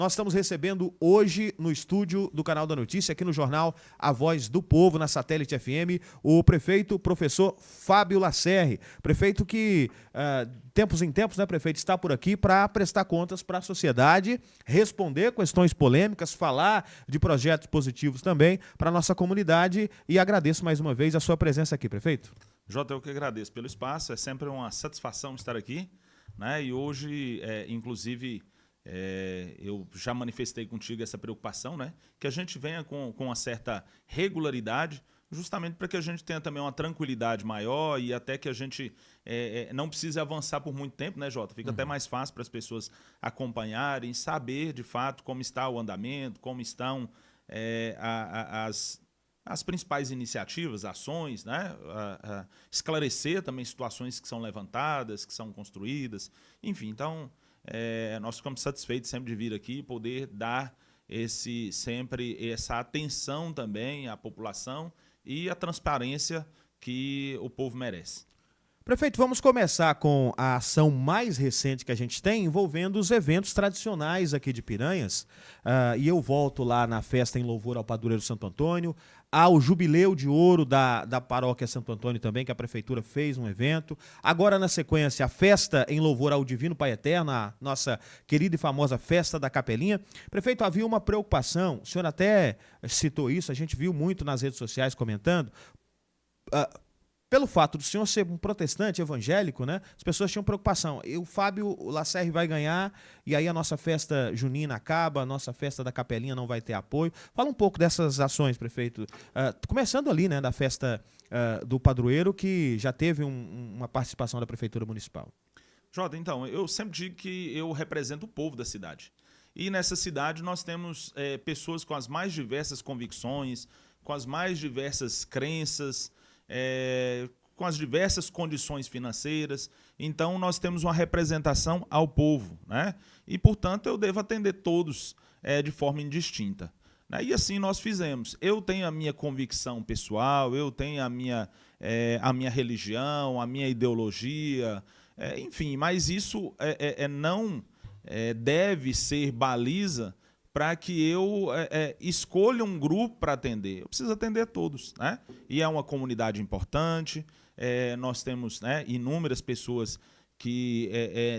Nós estamos recebendo hoje no estúdio do Canal da Notícia, aqui no jornal A Voz do Povo, na Satélite FM, o prefeito, professor Fábio Lacerre. Prefeito que, tempos em tempos, né, prefeito, está por aqui para prestar contas para a sociedade, responder questões polêmicas, falar de projetos positivos também para a nossa comunidade. E agradeço mais uma vez a sua presença aqui, prefeito. Jota, eu que agradeço pelo espaço, é sempre uma satisfação estar aqui, né? E hoje, inclusive, eu já manifestei contigo essa preocupação, né? Que a gente venha com uma certa regularidade, justamente para que a gente tenha também uma tranquilidade maior e até que a gente não precise avançar por muito tempo, né, Jota? Fica até mais fácil para as pessoas acompanharem, saber de fato como está o andamento, como estão as principais iniciativas, ações, né? Esclarecer também situações que são levantadas, que são construídas, enfim, então nós ficamos satisfeitos sempre de vir aqui e poder dar sempre essa atenção também à população e a transparência que o povo merece. Prefeito, vamos começar com a ação mais recente que a gente tem, envolvendo os eventos tradicionais aqui de Piranhas. E eu volto lá na festa em louvor ao padroeiro Santo Antônio, ao Jubileu de Ouro da paróquia Santo Antônio também, que a prefeitura fez um evento. Agora, na sequência, a festa em louvor ao Divino Pai Eterno, a nossa querida e famosa festa da Capelinha. Prefeito, havia uma preocupação, o senhor até citou isso, a gente viu muito nas redes sociais comentando, pelo fato do senhor ser um protestante evangélico, né, as pessoas tinham preocupação. O Fábio Lacerre vai ganhar e aí a nossa festa junina acaba, a nossa festa da Capelinha não vai ter apoio. Fala um pouco dessas ações, prefeito. Começando ali, né, da festa do padroeiro, que já teve uma participação da Prefeitura Municipal. Jota, então, eu sempre digo que eu represento o povo da cidade. E nessa cidade nós temos pessoas com as mais diversas convicções, com as mais diversas crenças, com as diversas condições financeiras. Então, nós temos uma representação ao povo, né? E, portanto, eu devo atender todos de forma indistinta, né? E assim nós fizemos. Eu tenho a minha convicção pessoal, eu tenho a minha religião, a minha ideologia, enfim, mas isso não deve ser baliza para que eu escolha um grupo para atender. Eu preciso atender todos, né? E é uma comunidade importante, nós temos, né, inúmeras pessoas que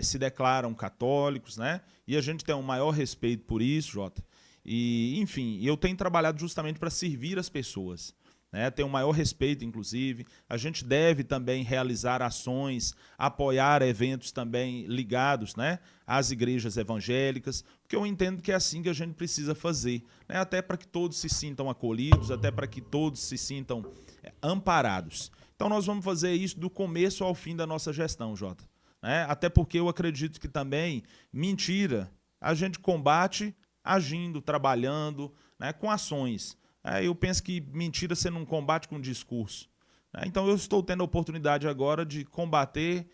se declaram católicos, né? E a gente tem um maior respeito por isso, Jota. E, enfim, eu tenho trabalhado justamente para servir as pessoas, né? Tem um maior respeito, inclusive. A gente deve também realizar ações, apoiar eventos também ligados, né, às igrejas evangélicas, porque eu entendo que é assim que a gente precisa fazer, né? Até para que todos se sintam acolhidos, até para que todos se sintam amparados. Então nós vamos fazer isso do começo ao fim da nossa gestão, Jota, né? Até porque eu acredito que também mentira a gente combate agindo, trabalhando, né, com ações. Eu penso que mentira você não combate com discurso, né? Então eu estou tendo a oportunidade agora de combater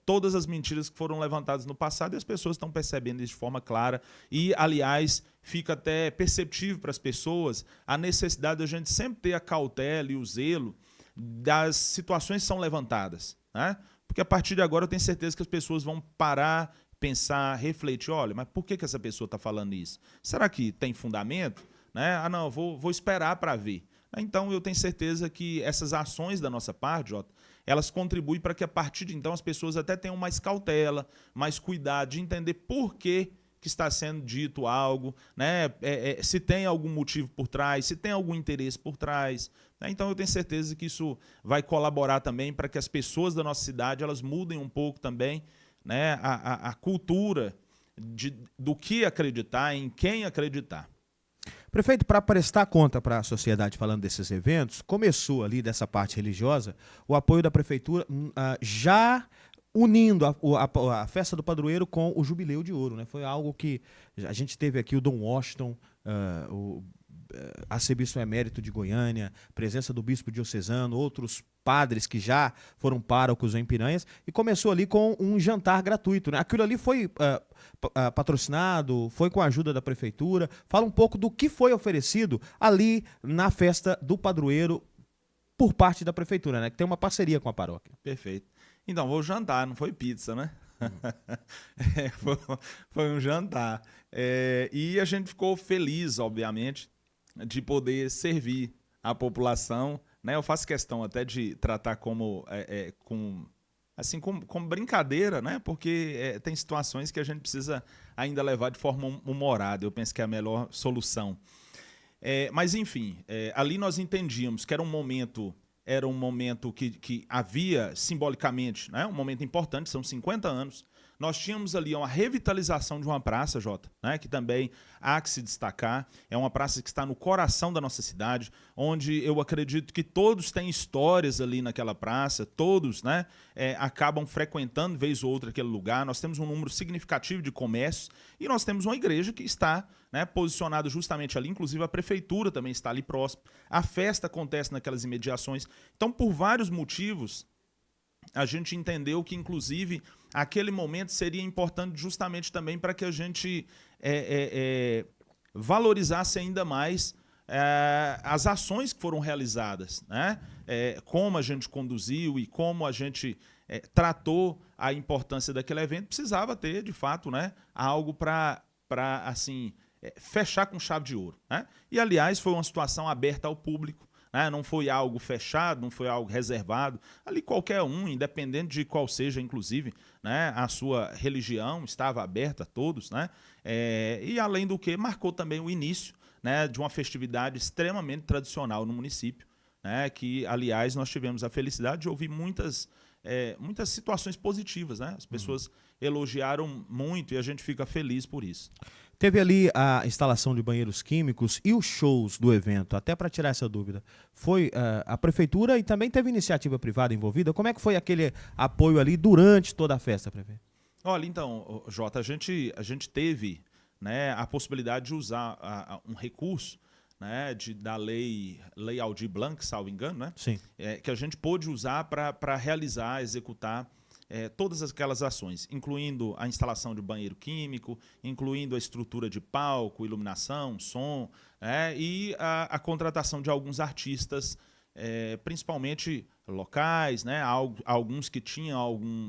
todas as mentiras que foram levantadas no passado e as pessoas estão percebendo isso de forma clara e, aliás, fica até perceptível para as pessoas a necessidade de a gente sempre ter a cautela e o zelo das situações que são levantadas, né? Porque a partir de agora eu tenho certeza que as pessoas vão parar, pensar, refletir, olha, mas por que essa pessoa está falando isso? Será que tem fundamento? Né? Não, vou esperar para ver. Então, eu tenho certeza que essas ações da nossa parte, Jota, elas contribuem para que, a partir de então, as pessoas até tenham mais cautela, mais cuidado de entender por que está sendo dito algo, né? Se tem algum motivo por trás, se tem algum interesse por trás, né? Então, eu tenho certeza que isso vai colaborar também para que as pessoas da nossa cidade elas mudem um pouco também, né, a cultura do que acreditar, em quem acreditar. Prefeito, para prestar conta para a sociedade falando desses eventos, começou ali dessa parte religiosa o apoio da prefeitura já unindo a festa do padroeiro com o Jubileu de Ouro, né? Foi algo que a gente teve aqui o Dom Washington, o arcebispo emérito de Goiânia, presença do bispo diocesano, outros padres que já foram párocos em Piranhas, e começou ali com um jantar gratuito, né? Aquilo ali foi patrocinado, foi com a ajuda da prefeitura. Fala um pouco do que foi oferecido ali na festa do padroeiro por parte da prefeitura, né? Que tem uma parceria com a paróquia. Perfeito. Então, vou jantar, não foi pizza, né? Foi um jantar. E a gente ficou feliz, obviamente, de poder servir a população, né? Eu faço questão até de tratar como como brincadeira, né? Porque tem situações que a gente precisa ainda levar de forma humorada. Eu penso que é a melhor solução. Mas, enfim, ali nós entendíamos que era um momento que havia, simbolicamente, né? Um momento importante, são 50 anos. Nós tínhamos ali uma revitalização de uma praça, Jota, né, que também há que se destacar. É uma praça que está no coração da nossa cidade, onde eu acredito que todos têm histórias ali naquela praça, todos, né, acabam frequentando, vez ou outra, aquele lugar. Nós temos um número significativo de comércios e nós temos uma igreja que está, né, posicionada justamente ali, inclusive a prefeitura também está ali próximo. A festa acontece naquelas imediações. Então, por vários motivos, a gente entendeu que, inclusive, aquele momento seria importante justamente também para que a gente valorizasse ainda mais as ações que foram realizadas, né? Como a gente conduziu e como a gente tratou a importância daquele evento, precisava ter, de fato, né, algo para assim, fechar com chave de ouro, né? E, aliás, foi uma situação aberta ao público. Não foi algo fechado, não foi algo reservado. Ali qualquer um, independente de qual seja, inclusive, né, a sua religião, estava aberta a todos. Né? E, além do que, marcou também o início, né, de uma festividade extremamente tradicional no município, né, que, aliás, nós tivemos a felicidade de ouvir muitas situações positivas. Né? As pessoas elogiaram muito e a gente fica feliz por isso. Teve ali a instalação de banheiros químicos e os shows do evento, até para tirar essa dúvida. Foi a prefeitura e também teve iniciativa privada envolvida? Como é que foi aquele apoio ali durante toda a festa, prefeito? Olha, então, Jota, a gente teve, né, a possibilidade de usar um recurso, né, da lei Aldir Blanc, salvo engano, né? Sim. Que a gente pôde usar para realizar, executar todas aquelas ações, incluindo a instalação de banheiro químico, incluindo a estrutura de palco, iluminação, som, e a contratação de alguns artistas, principalmente locais, né, alguns que tinham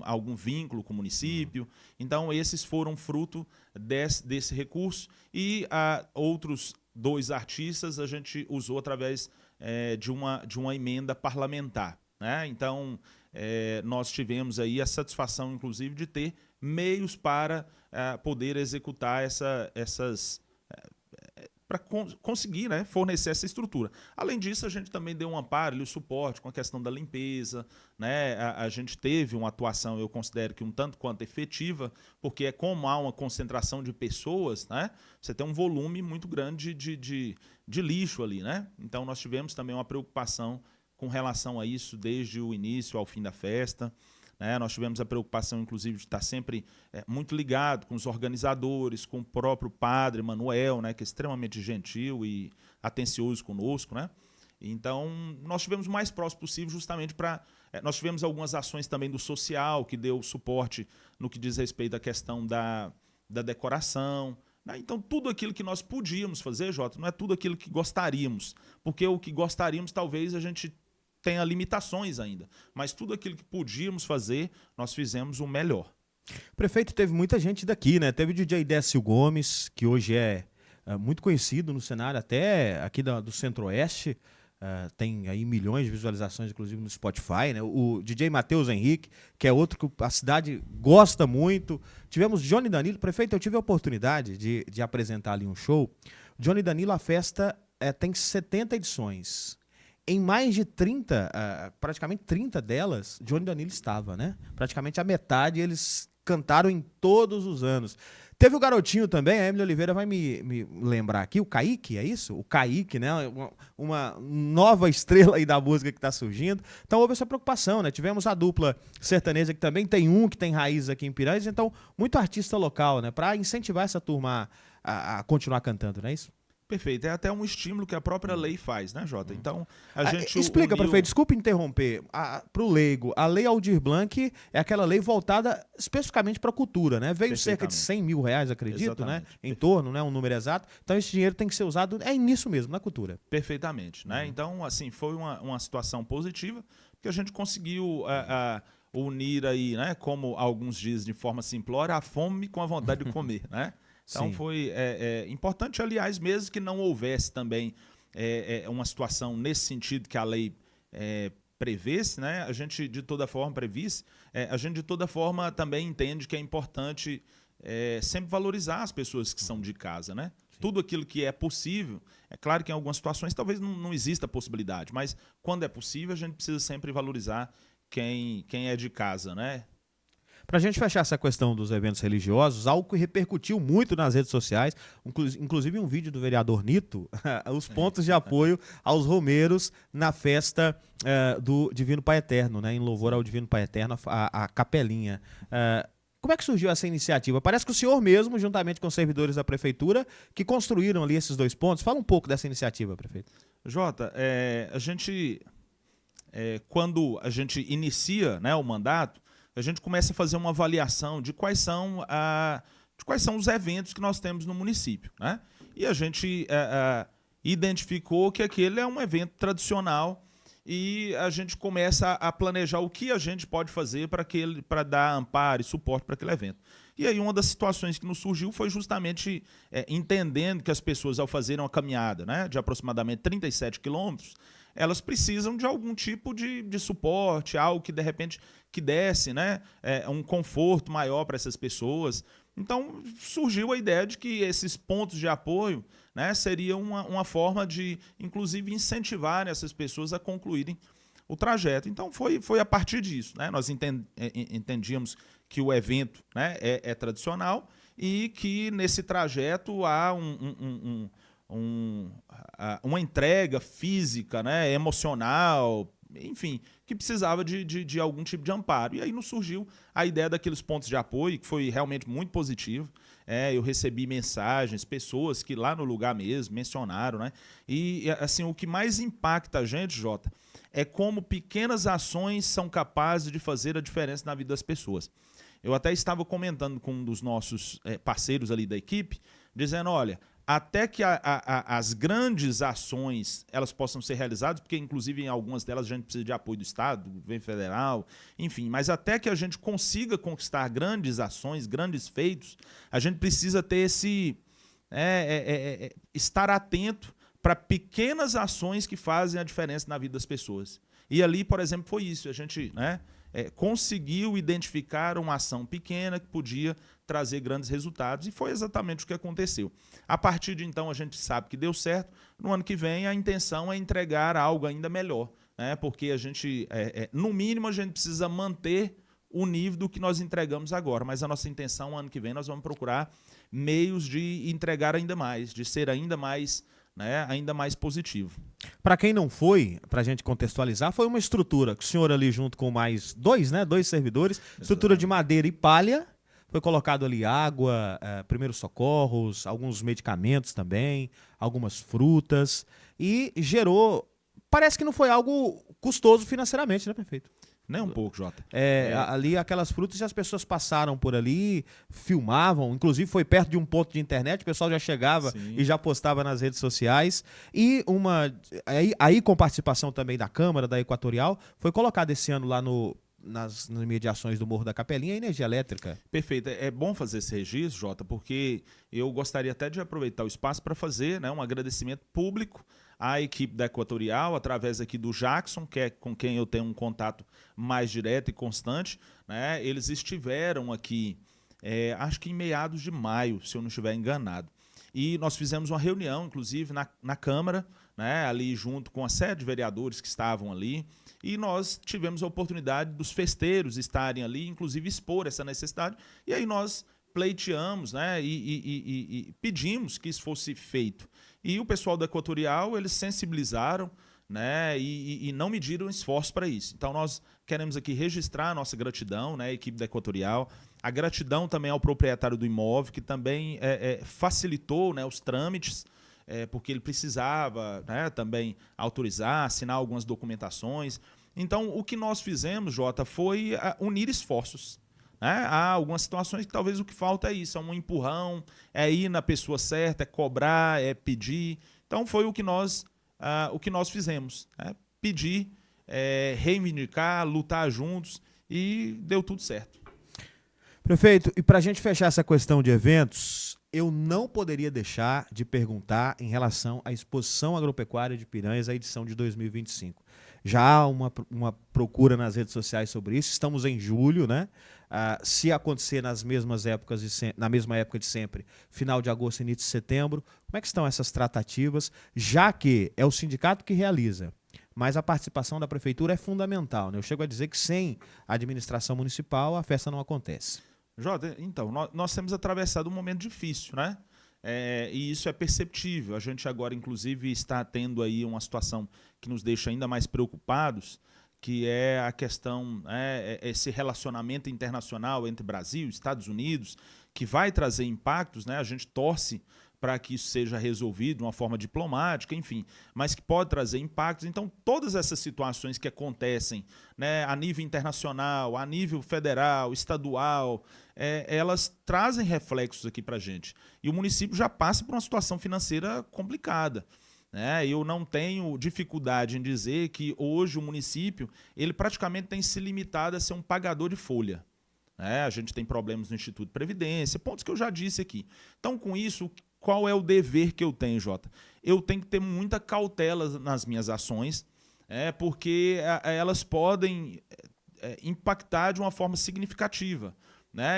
algum vínculo com o município. Então, esses foram fruto desse recurso e outros 2 artistas a gente usou através de uma emenda parlamentar. Né? Então, nós tivemos aí a satisfação, inclusive, de ter meios para poder executar para conseguir, né, fornecer essa estrutura. Além disso, a gente também deu um amparo e o suporte com a questão da limpeza. Né? A gente teve uma atuação, eu considero que um tanto quanto efetiva, porque como há uma concentração de pessoas, né, você tem um volume muito grande de lixo ali. Né? Então, nós tivemos também uma preocupação com relação a isso desde o início ao fim da festa. Né? Nós tivemos a preocupação, inclusive, de estar sempre muito ligado com os organizadores, com o próprio padre Manuel, né, que é extremamente gentil e atencioso conosco. Né? Então, nós tivemos o mais próximo possível justamente para... nós tivemos algumas ações também do social, que deu suporte no que diz respeito à questão da decoração. Né? Então, tudo aquilo que nós podíamos fazer, Jota, não é tudo aquilo que gostaríamos, porque o que gostaríamos talvez a gente tenha limitações ainda, mas tudo aquilo que podíamos fazer, nós fizemos o melhor. Prefeito, teve muita gente daqui, né? Teve o DJ Décio Gomes, que hoje é muito conhecido no cenário, até aqui do Centro-Oeste, tem aí milhões de visualizações, inclusive no Spotify, né? O DJ Matheus Henrique, que é outro que a cidade gosta muito. Tivemos Johnny Danilo. Prefeito, eu tive a oportunidade de apresentar ali um show. Johnny Danilo, a festa tem 70 edições. Em mais de 30, praticamente 30 delas, Johnny Danilo estava, né? Praticamente a metade eles cantaram em todos os anos. Teve o garotinho também, a Emily Oliveira vai me lembrar aqui, o Kaique, é isso? O Kaique, né? Uma nova estrela aí da música que está surgindo. Então houve essa preocupação, né? Tivemos a dupla sertaneja que também tem que tem raízes aqui em Piranhas, então muito artista local, né? Para incentivar essa turma a continuar cantando, não é isso? Perfeito, é até um estímulo que a própria lei faz, né, Jota? Então, a gente explica, prefeito, desculpe interromper, para o leigo, a lei Aldir Blanc é aquela lei voltada especificamente para a cultura, né? Veio cerca de 100 mil reais, acredito, exatamente, né? Em torno, né? Um número exato. Então, esse dinheiro tem que ser usado, nisso mesmo, na cultura. Perfeitamente, né? Então, assim, foi uma situação positiva, porque a gente conseguiu unir aí, né, como alguns dizem de forma simplória, a fome com a vontade de comer, né? Então Sim. foi importante, aliás, mesmo que não houvesse também uma situação nesse sentido que a lei prevesse, né? A gente de toda forma a gente de toda forma também entende que é importante sempre valorizar as pessoas que são de casa, né? Sim. Tudo aquilo que é possível, é claro que em algumas situações talvez não exista a possibilidade, mas quando é possível a gente precisa sempre valorizar quem é de casa, né? Para a gente fechar essa questão dos eventos religiosos, algo que repercutiu muito nas redes sociais, inclusive um vídeo do vereador Nito, os pontos de apoio aos romeiros na festa do Divino Pai Eterno, né, em louvor ao Divino Pai Eterno, a capelinha. Como é que surgiu essa iniciativa? Parece que o senhor mesmo, juntamente com os servidores da prefeitura, que construíram ali esses 2 pontos. Fala um pouco dessa iniciativa, prefeito. Jota, quando a gente inicia, né, o mandato, a gente começa a fazer uma avaliação de quais são os eventos que nós temos no município, né? E a gente identificou que aquele é um evento tradicional e a gente começa a planejar o que a gente pode fazer para dar amparo e suporte para aquele evento. E aí uma das situações que nos surgiu foi justamente entendendo que as pessoas, ao fazerem uma caminhada, né, de aproximadamente 37 quilômetros, elas precisam de algum tipo de suporte, algo que de repente que desse, né, um conforto maior para essas pessoas. Então surgiu a ideia de que esses pontos de apoio, né, seria uma forma de, inclusive, incentivar essas pessoas a concluírem o trajeto. Então foi a partir disso, né? Nós entendíamos que o evento, né, é tradicional e que nesse trajeto há uma entrega física, né, emocional, enfim, que precisava de algum tipo de amparo. E aí nos surgiu a ideia daqueles pontos de apoio, que foi realmente muito positivo. Eu recebi mensagens, pessoas que lá no lugar mesmo mencionaram, né? E assim, o que mais impacta a gente, Jota, é como pequenas ações são capazes de fazer a diferença na vida das pessoas. Eu até estava comentando com um dos nossos parceiros ali da equipe, dizendo, olha, até que as grandes ações elas possam ser realizadas, porque inclusive em algumas delas a gente precisa de apoio do Estado, do governo federal, enfim, mas até que a gente consiga conquistar grandes ações, grandes feitos, a gente precisa ter estar atento para pequenas ações que fazem a diferença na vida das pessoas. E ali, por exemplo, foi isso, a gente, né, conseguiu identificar uma ação pequena que podia trazer grandes resultados e foi exatamente o que aconteceu. A partir de então a gente sabe que deu certo, no ano que vem a intenção é entregar algo ainda melhor, né? Porque a gente, no mínimo a gente precisa manter o nível do que nós entregamos agora, mas a nossa intenção, ano que vem, nós vamos procurar meios de entregar ainda mais, de ser ainda mais, né, ainda mais positivo. Para quem não foi, para a gente contextualizar, foi uma estrutura que o senhor ali junto com mais 2 servidores, estrutura de madeira e palha, foi colocado ali água, primeiros socorros, alguns medicamentos também, algumas frutas e gerou, parece que não foi algo custoso financeiramente, né, prefeito? Nem um pouco, Jota. Ali aquelas frutas e as pessoas passaram por ali, filmavam, inclusive foi perto de um ponto de internet, o pessoal já chegava Sim. E já postava nas redes sociais. E aí com participação também da Câmara, da Equatorial, foi colocado esse ano lá nas imediações do Morro da Capelinha a energia elétrica. Perfeito. É bom fazer esse registro, Jota, porque eu gostaria até de aproveitar o espaço para fazer, né, um agradecimento público à equipe da Equatorial, através aqui do Jackson, que é com quem eu tenho um contato mais direto e constante, né? Eles estiveram aqui, acho que em meados de maio, se eu não estiver enganado. E nós fizemos uma reunião, inclusive, na Câmara, né, ali junto com a série de vereadores que estavam ali, e nós tivemos a oportunidade dos festeiros estarem ali, inclusive expor essa necessidade, e aí nós pleiteamos, né, e pedimos que isso fosse feito. E o pessoal da Equatorial, eles sensibilizaram, né, e não mediram esforço para isso. Então nós queremos aqui registrar a nossa gratidão, né, a equipe da Equatorial, a gratidão também ao proprietário do imóvel, que também facilitou, né, os trâmites, porque ele precisava, né, também autorizar, assinar algumas documentações. Então o que nós fizemos, Jota, foi unir esforços. Há algumas situações que talvez o que falta é isso, é um empurrão, é ir na pessoa certa, é cobrar, é pedir. Então foi o que nós fizemos, né? Pedir, reivindicar, lutar juntos e deu tudo certo. Prefeito, e para a gente fechar essa questão de eventos, eu não poderia deixar de perguntar em relação à Exposição Agropecuária de Piranhas, a edição de 2025. Já há uma procura nas redes sociais sobre isso, estamos em julho, né? Se acontecer na mesma época de sempre, final de agosto, início de setembro, como é que estão essas tratativas, já que é o sindicato que realiza, mas a participação da prefeitura é fundamental, né? Eu chego a dizer que sem a administração municipal a festa não acontece. Jota, então, nós temos atravessado um momento difícil, né? E isso é perceptível. A gente agora, inclusive, está tendo aí uma situação que nos deixa ainda mais preocupados, que é a questão, esse relacionamento internacional entre Brasil e Estados Unidos, que vai trazer impactos, né? A gente torce para que isso seja resolvido de uma forma diplomática, enfim, mas que pode trazer impactos. Então, todas essas situações que acontecem, né, a nível internacional, a nível federal, estadual, elas trazem reflexos aqui para a gente. E o município já passa por uma situação financeira complicada. Eu não tenho dificuldade em dizer que hoje o município ele praticamente tem se limitado a ser um pagador de folha. A gente tem problemas no Instituto de Previdência, pontos que eu já disse aqui. Então, com isso, qual é o dever que eu tenho, Jota? Eu tenho que ter muita cautela nas minhas ações, porque elas podem impactar de uma forma significativa.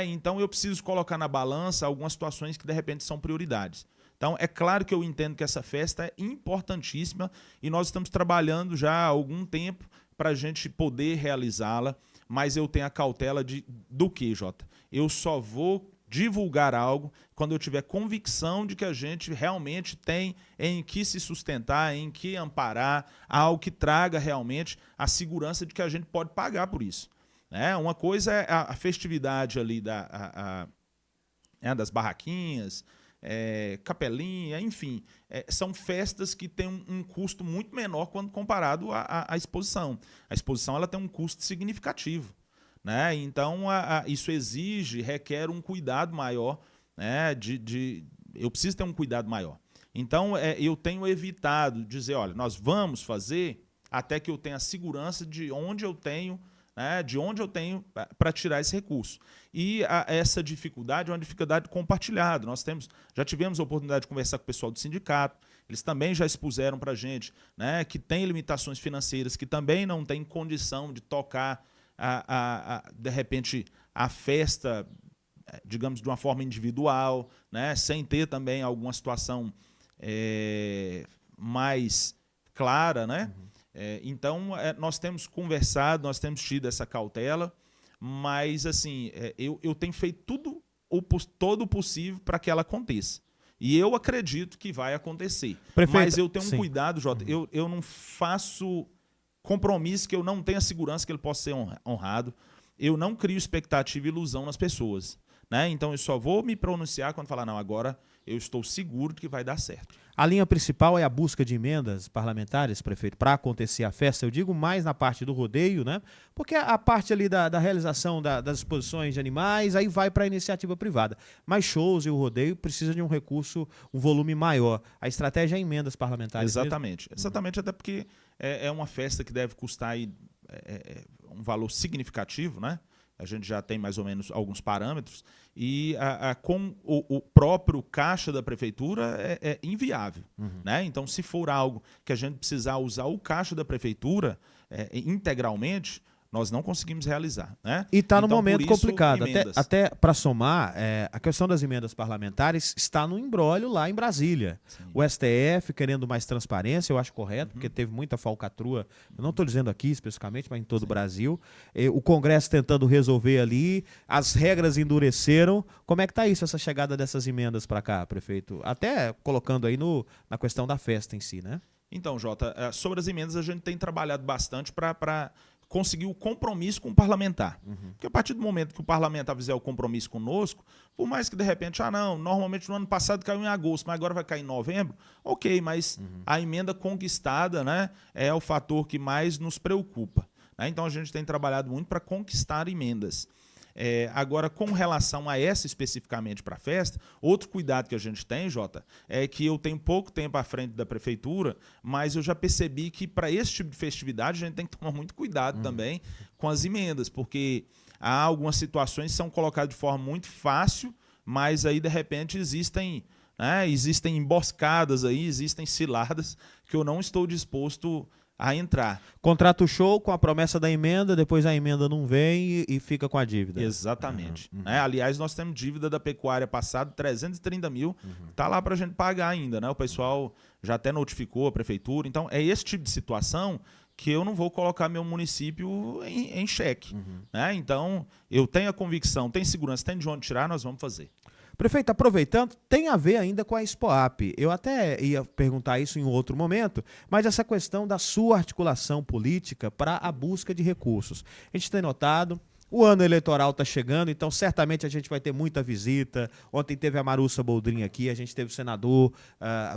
Então, eu preciso colocar na balança algumas situações que, de repente, são prioridades. Então, é claro que eu entendo que essa festa é importantíssima e nós estamos trabalhando já há algum tempo para a gente poder realizá-la, mas eu tenho a cautela do quê, Jota? Eu só vou divulgar algo quando eu tiver convicção de que a gente realmente tem em que se sustentar, em que amparar, algo que traga realmente a segurança de que a gente pode pagar por isso. Uma coisa é a festividade ali das barraquinhas, capelinha, enfim, são festas que têm um custo muito menor quando comparado à exposição. A exposição ela tem um custo significativo. Então, isso requer um cuidado maior, eu preciso ter um cuidado maior. Então, eu tenho evitado dizer, olha, nós vamos fazer até que eu tenha a segurança de onde eu tenho para tirar esse recurso. E essa dificuldade é uma dificuldade compartilhada. Nós já tivemos a oportunidade de conversar com o pessoal do sindicato, eles também já expuseram para a gente que tem limitações financeiras, que também não tem condição de tocar, de repente, a festa, digamos, de uma forma individual, sem ter também alguma situação mais clara, Então, nós temos conversado, nós temos tido essa cautela, mas assim, eu tenho feito todo o possível para que ela aconteça. E eu acredito que vai acontecer. Prefeito, mas eu tenho um cuidado, Jota, eu não faço compromisso que eu não tenha segurança que ele possa ser honrado. Eu não crio expectativa e ilusão nas pessoas. Então, eu só vou me pronunciar quando falar, não, agora eu estou seguro de que vai dar certo. A linha principal é a busca de emendas parlamentares, prefeito, para acontecer a festa. Eu digo mais na parte do rodeio, porque a parte ali da realização das exposições de animais, aí vai para a iniciativa privada. Mas shows e o rodeio precisa de um recurso, um volume maior. A estratégia é emendas parlamentares. Exatamente. Mesmo? Exatamente, até porque é uma festa que deve custar aí, um valor significativo, A gente já tem mais ou menos alguns parâmetros e com o próprio caixa da prefeitura é inviável. Então, se for algo que a gente precisar usar o caixa da prefeitura integralmente, nós não conseguimos realizar. E está num momento complicado. Até para somar, a questão das emendas parlamentares está no imbróglio lá em Brasília. Sim. O STF querendo mais transparência, eu acho correto, porque teve muita falcatrua, eu não estou dizendo aqui especificamente, mas em todo o Brasil. O Congresso tentando resolver ali, as regras endureceram. Como é que está isso, essa chegada dessas emendas para cá, prefeito? Até colocando aí na questão da festa em si, Então, Jota, sobre as emendas a gente tem trabalhado bastante para conseguir o compromisso com o parlamentar. Porque a partir do momento que o parlamentar fizer o compromisso conosco, por mais que de repente, normalmente no ano passado caiu em agosto, mas agora vai cair em novembro, ok, mas a emenda conquistada é o fator que mais nos preocupa. Então a gente tem trabalhado muito para conquistar emendas. Agora, com relação a essa especificamente para a festa, outro cuidado que a gente tem, Jota, é que eu tenho pouco tempo à frente da prefeitura, mas eu já percebi que para esse tipo de festividade a gente tem que tomar muito cuidado também com as emendas, porque há algumas situações que são colocadas de forma muito fácil, mas aí de repente existem emboscadas aí, existem ciladas que eu não estou disposto a entrar. Contrata o show com a promessa da emenda, depois a emenda não vem e fica com a dívida. Exatamente. Aliás, nós temos dívida da pecuária passada, 330 mil, tá lá para a gente pagar ainda, né? O pessoal já até notificou a prefeitura. Então, é esse tipo de situação que eu não vou colocar meu município em xeque. Né? Então, eu tenho a convicção, tem segurança, tem de onde tirar, nós vamos fazer. Prefeito, aproveitando, tem a ver ainda com a Expoap. Eu até ia perguntar isso em outro momento, mas essa questão da sua articulação política para a busca de recursos. A gente tem notado, o ano eleitoral está chegando, então certamente a gente vai ter muita visita. Ontem teve a Marussa Boldrin aqui, a gente teve o senador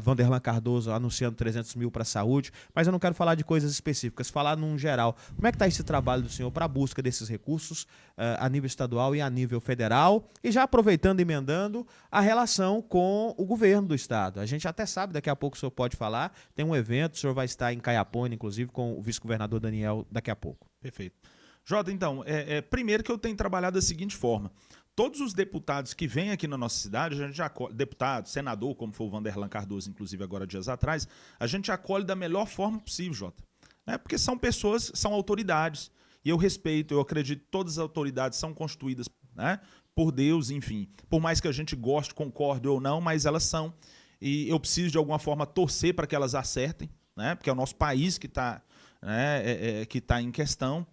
Vanderlan Cardoso anunciando 300 mil para a saúde, mas eu não quero falar de coisas específicas, falar num geral. Como é que está esse trabalho do senhor para a busca desses recursos a nível estadual e a nível federal? E já aproveitando e emendando a relação com o governo do estado. A gente até sabe, daqui a pouco o senhor pode falar, tem um evento, o senhor vai estar em Caiapônia, inclusive, com o vice-governador Daniel daqui a pouco. Perfeito. Jota, então, primeiro que eu tenho trabalhado da seguinte forma. Todos os deputados que vêm aqui na nossa cidade, a gente já acolhe, deputado, senador, como foi o Vanderlan Cardoso, inclusive agora dias atrás, a gente acolhe da melhor forma possível, Jota. Porque são pessoas, são autoridades. E eu respeito, eu acredito que todas as autoridades são constituídas, né, por Deus, enfim. Por mais que a gente goste, concorde ou não, mas elas são. E eu preciso, de alguma forma, torcer para que elas acertem, né, porque é o nosso país que está em questão.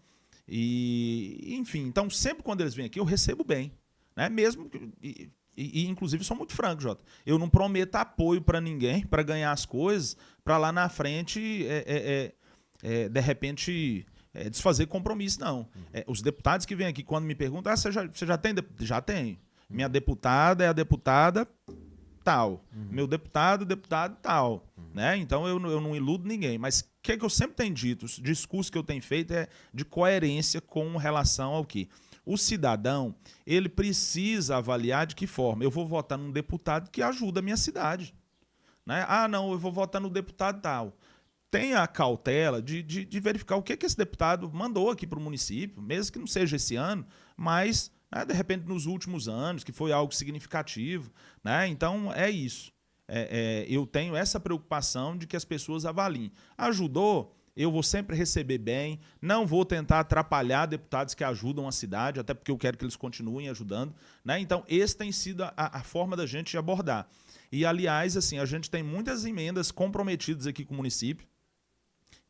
E, enfim, então sempre quando eles vêm aqui eu recebo bem, né? Mesmo inclusive sou muito franco, Jota. Eu não prometo apoio para ninguém para ganhar as coisas, para lá na frente de repente desfazer compromisso, não. Os deputados que vêm aqui quando me perguntam, você já tem? Já tem. Minha deputada é a deputada tal. Meu deputado tal. Né? Então eu não iludo ninguém, mas o que eu sempre tenho dito, o discurso que eu tenho feito é de coerência com relação ao que? O cidadão, ele precisa avaliar de que forma. Eu vou votar num deputado que ajuda a minha cidade. Né? Ah, não, eu vou votar no deputado tal. Tenha a cautela de verificar o que esse deputado mandou aqui para o município, mesmo que não seja esse ano, mas, né, de repente nos últimos anos, que foi algo significativo. Né? Então é isso. Eu tenho essa preocupação de que as pessoas avaliem. Ajudou, eu vou sempre receber bem, não vou tentar atrapalhar deputados que ajudam a cidade, até porque eu quero que eles continuem ajudando. Né? Então, esse tem sido a forma da gente abordar. E, aliás, assim, a gente tem muitas emendas comprometidas aqui com o município.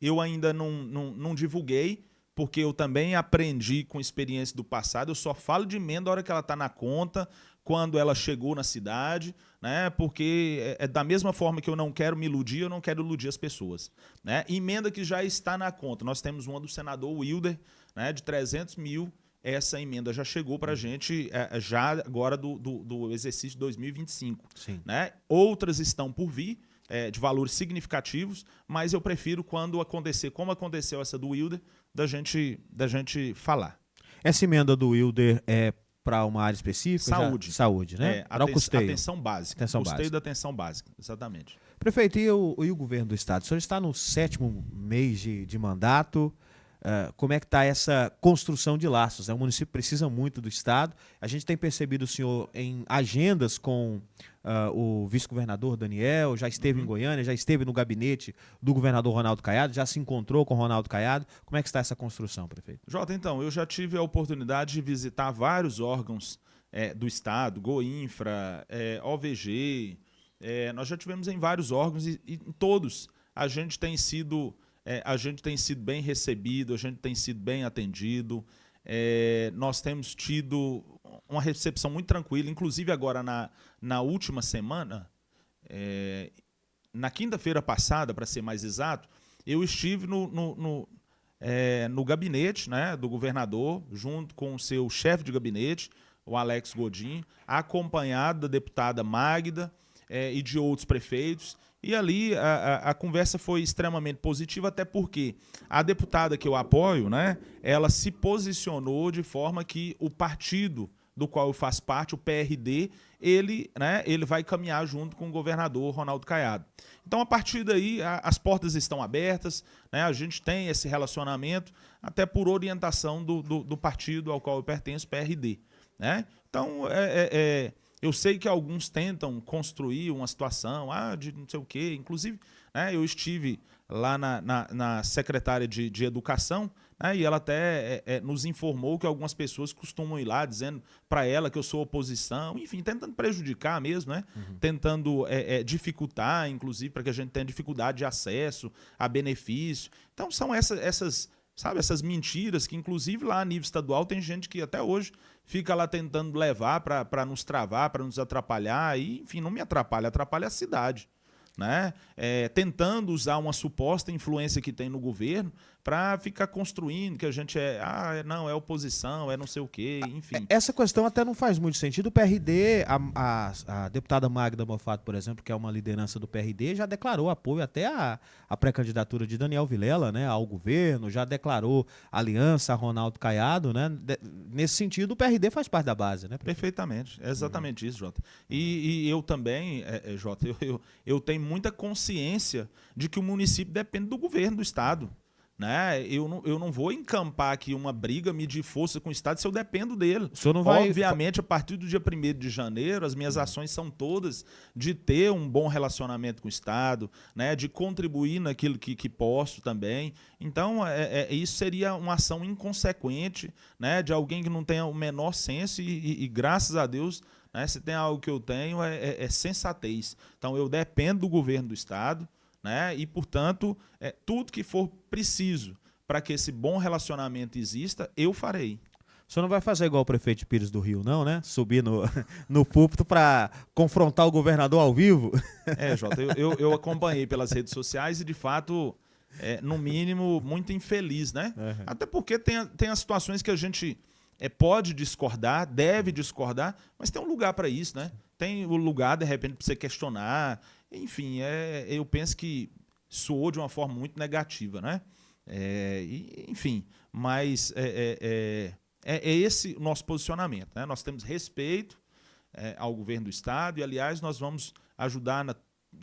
Eu ainda não divulguei, porque eu também aprendi com experiência do passado. Eu só falo de emenda a hora que ela está na conta, quando ela chegou na cidade, né? Porque da mesma forma que eu não quero me iludir, eu não quero iludir as pessoas. Né? Emenda que já está na conta. Nós temos uma do senador Wilder, né, de 300 mil. Essa emenda já chegou para a gente já agora do exercício de 2025. Sim. Né? Outras estão por vir, de valores significativos, mas eu prefiro quando acontecer, como aconteceu essa do Wilder, da gente falar. Essa emenda do Wilder é para uma área específica? Saúde. Saúde, né? Para o custeio. Atenção básica. Custeio da atenção básica, exatamente. Prefeito, e o governo do estado? O senhor está no 7º mês de mandato. Como é que está essa construção de laços? O município precisa muito do estado. A gente tem percebido o senhor em agendas com o vice-governador Daniel, já esteve em Goiânia, já esteve no gabinete do governador Ronaldo Caiado, já se encontrou com o Ronaldo Caiado. Como é que está essa construção, prefeito? Jota, então, eu já tive a oportunidade de visitar vários órgãos do estado, Goinfra, OVG, nós já tivemos em vários órgãos e em todos a gente tem sido bem recebido, a gente tem sido bem atendido, nós temos tido uma recepção muito tranquila, inclusive agora na última semana, na quinta-feira passada, para ser mais exato, eu estive no gabinete, né, do governador, junto com o seu chefe de gabinete, o Alex Godin, acompanhado da deputada Magda, e de outros prefeitos. E ali a conversa foi extremamente positiva, até porque a deputada que eu apoio, né, ela se posicionou de forma que o partido do qual eu faço parte, o PRD, ele vai caminhar junto com o governador Ronaldo Caiado. Então, a partir daí, as portas estão abertas, né, a gente tem esse relacionamento, até por orientação do partido ao qual eu pertenço, PRD. Né? Então, eu sei que alguns tentam construir uma situação de não sei o quê. Inclusive, né, eu estive lá na secretária de Educação, né, e ela até nos informou que algumas pessoas costumam ir lá dizendo para ela que eu sou oposição, enfim, tentando prejudicar mesmo, né, tentando dificultar, inclusive, para que a gente tenha dificuldade de acesso a benefício. Então, são essas mentiras que, inclusive, lá a nível estadual tem gente que até hoje fica lá tentando levar para nos travar, para nos atrapalhar, e, enfim, não me atrapalha, atrapalha a cidade. Né? Tentando usar uma suposta influência que tem no governo para ficar construindo que a gente não é oposição, não sei o quê, enfim. Essa questão até não faz muito sentido. O PRD, a deputada Magda Mofato, por exemplo, que é uma liderança do PRD, já declarou apoio até à pré-candidatura de Daniel Vilela, né, ao governo, já declarou aliança a Ronaldo Caiado, né? Nesse sentido, o PRD faz parte da base, né? Perfeitamente, é exatamente isso, Jota. E eu também, Jota, eu tenho muita consciência de que o município depende do governo do estado. Né? Eu não vou encampar aqui uma briga, medir força com o Estado se eu dependo dele. O senhor não vai... Obviamente, a partir do dia 1º de janeiro, as minhas ações são todas de ter um bom relacionamento com o Estado, né? De contribuir naquilo que posso também. Então, isso seria uma ação inconsequente, né? De alguém que não tenha o menor senso e graças a Deus, né? Se tem algo que eu tenho, é sensatez. Então, eu dependo do governo do Estado, né? E, portanto, tudo que for preciso para que esse bom relacionamento exista, eu farei. O senhor não vai fazer igual o prefeito de Pires do Rio, não, né? Subir no púlpito para confrontar o governador ao vivo? Jota, eu acompanhei pelas redes sociais e, de fato, no mínimo, muito infeliz, né? Uhum. Até porque tem as situações que a gente pode discordar, deve discordar, mas tem um lugar para isso, né? Tem o lugar, de repente, para você questionar. Enfim, eu penso que soou de uma forma muito negativa, né? Enfim, mas esse o nosso posicionamento, né? Nós temos respeito ao governo do Estado e, aliás, nós vamos ajudar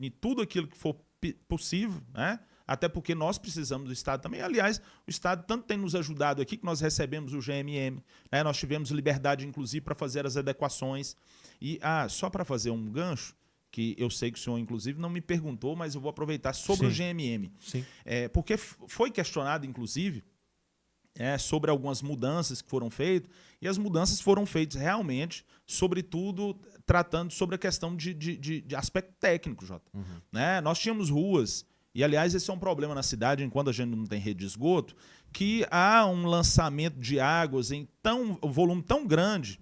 em tudo aquilo que for possível, né? Até porque nós precisamos do Estado também. Aliás, o Estado tanto tem nos ajudado aqui que nós recebemos o GMM, né? Nós tivemos liberdade, inclusive, para fazer as adequações. E, só para fazer um gancho, que eu sei que o senhor, inclusive, não me perguntou, mas eu vou aproveitar sobre o GMM. Sim. Porque foi questionado, inclusive, sobre algumas mudanças que foram feitas, e as mudanças foram feitas realmente, sobretudo, tratando sobre a questão de aspecto técnico, Jota. Uhum. Né? Nós tínhamos ruas, e, aliás, esse é um problema na cidade, enquanto a gente não tem rede de esgoto, que há um lançamento de águas em volume tão grande,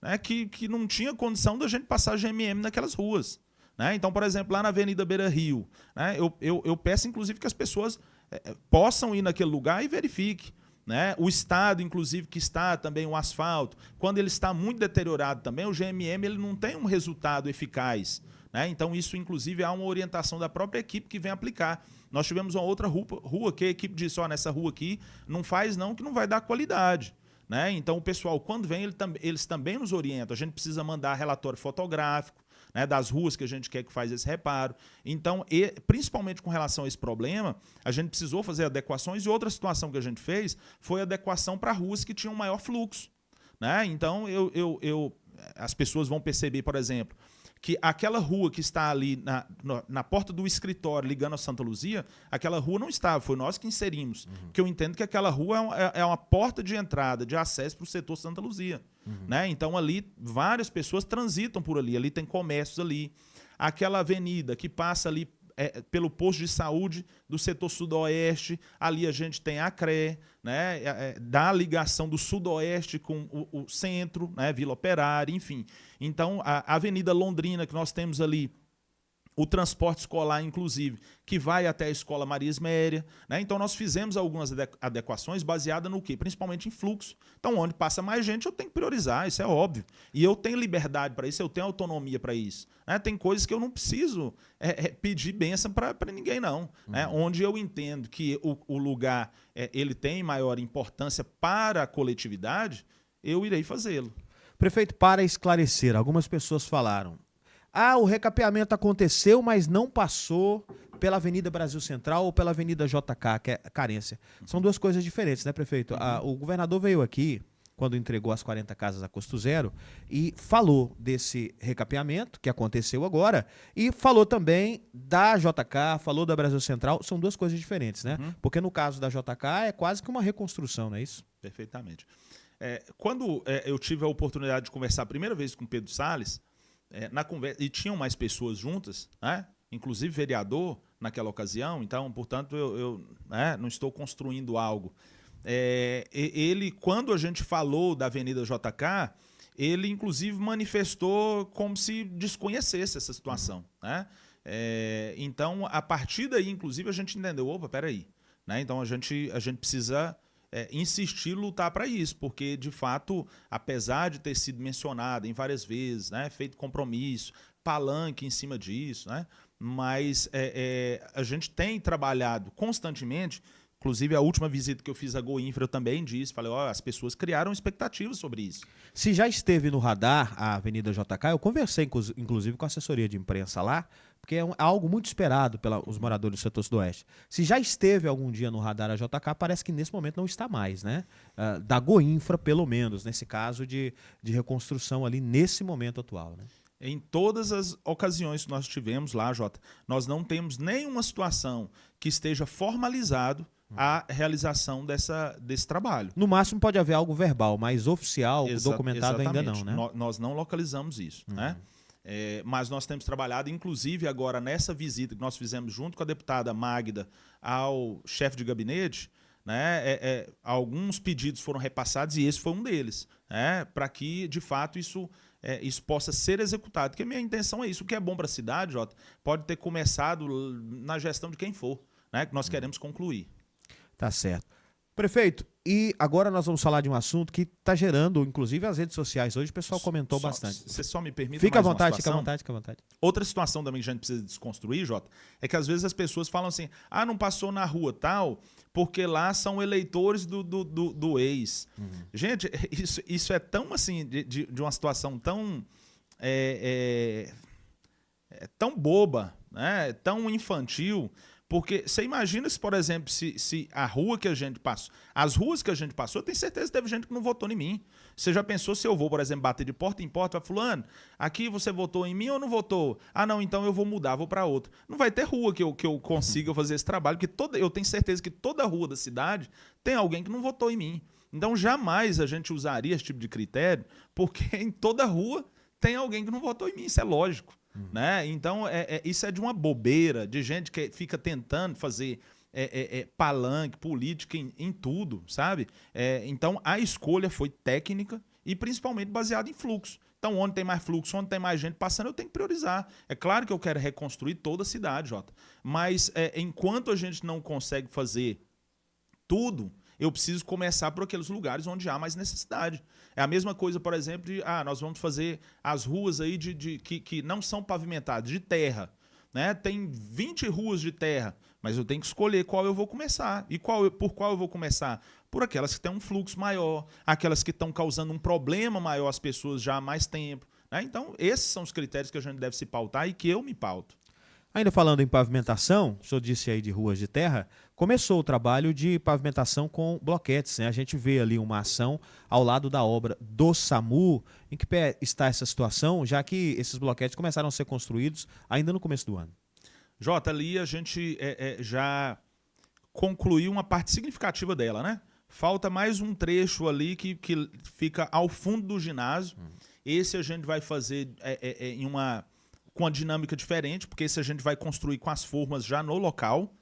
né, que não tinha condição da gente passar GMM naquelas ruas. Né? Então, por exemplo, lá na Avenida Beira Rio, né, eu peço, inclusive, que as pessoas possam ir naquele lugar e verifiquem. Né? O estado, inclusive, que está também o asfalto, quando ele está muito deteriorado também, o GMM ele não tem um resultado eficaz. Né? Então, isso, inclusive, há uma orientação da própria equipe que vem aplicar. Nós tivemos uma outra rua que a equipe disse, nessa rua aqui não faz não, que não vai dar qualidade. Né? Então, o pessoal, quando vem, eles também nos orientam. A gente precisa mandar relatório fotográfico, né, das ruas que a gente quer que faz esse reparo. Então, principalmente com relação a esse problema, a gente precisou fazer adequações e outra situação que a gente fez foi adequação para ruas que tinham maior fluxo. Né? Então, as pessoas vão perceber, por exemplo, que aquela rua que está ali na porta do escritório ligando a Santa Luzia, aquela rua não estava, foi nós que inserimos. Porque eu entendo que aquela rua é uma porta de entrada, de acesso para o setor Santa Luzia. Né? Então, ali, várias pessoas transitam por ali tem comércios ali. Aquela avenida que passa ali pelo posto de saúde do setor sudoeste, ali a gente tem a CRE, né? Da ligação do sudoeste com o centro, né? Vila Operária, enfim. Então, a Avenida Londrina, que nós temos ali o transporte escolar, inclusive, que vai até a Escola Maria Isméria, né? Então, nós fizemos algumas adequações baseadas no quê? Principalmente em fluxo. Então, onde passa mais gente, eu tenho que priorizar, isso é óbvio. E eu tenho liberdade para isso, eu tenho autonomia para isso. Né? Tem coisas que eu não preciso pedir bênção para ninguém, não. Né? Onde eu entendo que o lugar ele tem maior importância para a coletividade, eu irei fazê-lo. Prefeito, para esclarecer, algumas pessoas falaram: o recapeamento aconteceu, mas não passou pela Avenida Brasil Central ou pela Avenida JK, que é carência. São duas coisas diferentes, né, prefeito? O governador veio aqui, quando entregou as 40 casas a custo zero, e falou desse recapeamento, que aconteceu agora, e falou também da JK, falou da Brasil Central. São duas coisas diferentes, né? Porque no caso da JK é quase que uma reconstrução, não é isso? Perfeitamente. Quando eu tive a oportunidade de conversar a primeira vez com o Pedro Salles, na conversa, e tinham mais pessoas juntas, né? Inclusive vereador naquela ocasião, então, portanto, eu não estou construindo algo. Ele, quando a gente falou da Avenida JK, ele, inclusive, manifestou como se desconhecesse essa situação. Né? Então, a partir daí, inclusive, a gente entendeu, opa, peraí. Né? Então, a gente precisa insistir, lutar para isso, porque, de fato, apesar de ter sido mencionado em várias vezes, né, feito compromisso, palanque em cima disso, né, mas a gente tem trabalhado constantemente. Inclusive, a última visita que eu fiz a Goinfra eu também disse, falei, as pessoas criaram expectativas sobre isso. Se já esteve no radar a Avenida JK, eu conversei inclusive com a assessoria de imprensa lá, porque é algo muito esperado pelos moradores do setor sudoeste. Se já esteve algum dia no radar a JK, parece que nesse momento não está mais, né? Da Goinfra, pelo menos, nesse caso de reconstrução ali, nesse momento atual, né? Em todas as ocasiões que nós tivemos lá, Jota, nós não temos nenhuma situação que esteja formalizado a realização desse trabalho. No máximo pode haver algo verbal, mas oficial, documentado exatamente. Ainda não, né? Nós não localizamos isso, né? Mas nós temos trabalhado, inclusive agora nessa visita que nós fizemos junto com a deputada Magda ao chefe de gabinete, né? Alguns pedidos foram repassados e esse foi um deles, né? Para que, de fato, isso possa ser executado. Porque a minha intenção é isso. O que é bom para a cidade, Jota, pode ter começado na gestão de quem for, né? Que nós queremos concluir. Tá certo. Prefeito, e agora nós vamos falar de um assunto que está gerando, inclusive, as redes sociais. Hoje o pessoal comentou bastante. Você só me permite Fica à mais vontade, uma fica à situação? vontade, fica à vontade. Outra situação também que a gente precisa desconstruir, Jota, é que às vezes as pessoas falam assim, não passou na rua tal, porque lá são eleitores do ex. Gente, isso é tão assim, de uma situação tão tão boba, né? Tão infantil. Porque você imagina se, por exemplo, se a rua que a gente passou, as ruas que a gente passou, eu tenho certeza que teve gente que não votou em mim. Você já pensou se eu vou, por exemplo, bater de porta em porta, fulano, aqui você votou em mim ou não votou? Não, então eu vou mudar, vou para outra. Não vai ter rua que eu consiga fazer esse trabalho, porque eu tenho certeza que toda rua da cidade tem alguém que não votou em mim. Então jamais a gente usaria esse tipo de critério, porque em toda rua tem alguém que não votou em mim, isso é lógico. Né? Então, isso é de uma bobeira, de gente que fica tentando fazer palanque, política em tudo, sabe? Então, a escolha foi técnica e principalmente baseada em fluxo. Então, onde tem mais fluxo, onde tem mais gente passando, eu tenho que priorizar. É claro que eu quero reconstruir toda a cidade, Jota, mas enquanto a gente não consegue fazer tudo, eu preciso começar por aqueles lugares onde há mais necessidade. É a mesma coisa, por exemplo, de nós vamos fazer as ruas aí que não são pavimentadas, de terra. Né? Tem 20 ruas de terra, mas eu tenho que escolher qual eu vou começar. E por qual eu vou começar? Por aquelas que têm um fluxo maior, aquelas que estão causando um problema maior às pessoas já há mais tempo. Né? Então, esses são os critérios que a gente deve se pautar e que eu me pauto. Ainda falando em pavimentação, o senhor disse aí de ruas de terra, começou o trabalho de pavimentação com bloquetes, né? A gente vê ali uma ação ao lado da obra do SAMU. Em que pé está essa situação, já que esses bloquetes começaram a ser construídos ainda no começo do ano? Jota, ali a gente já concluiu uma parte significativa dela, né? Falta mais um trecho ali que fica ao fundo do ginásio. Esse a gente vai fazer com uma dinâmica diferente, porque esse a gente vai construir com as formas já no local.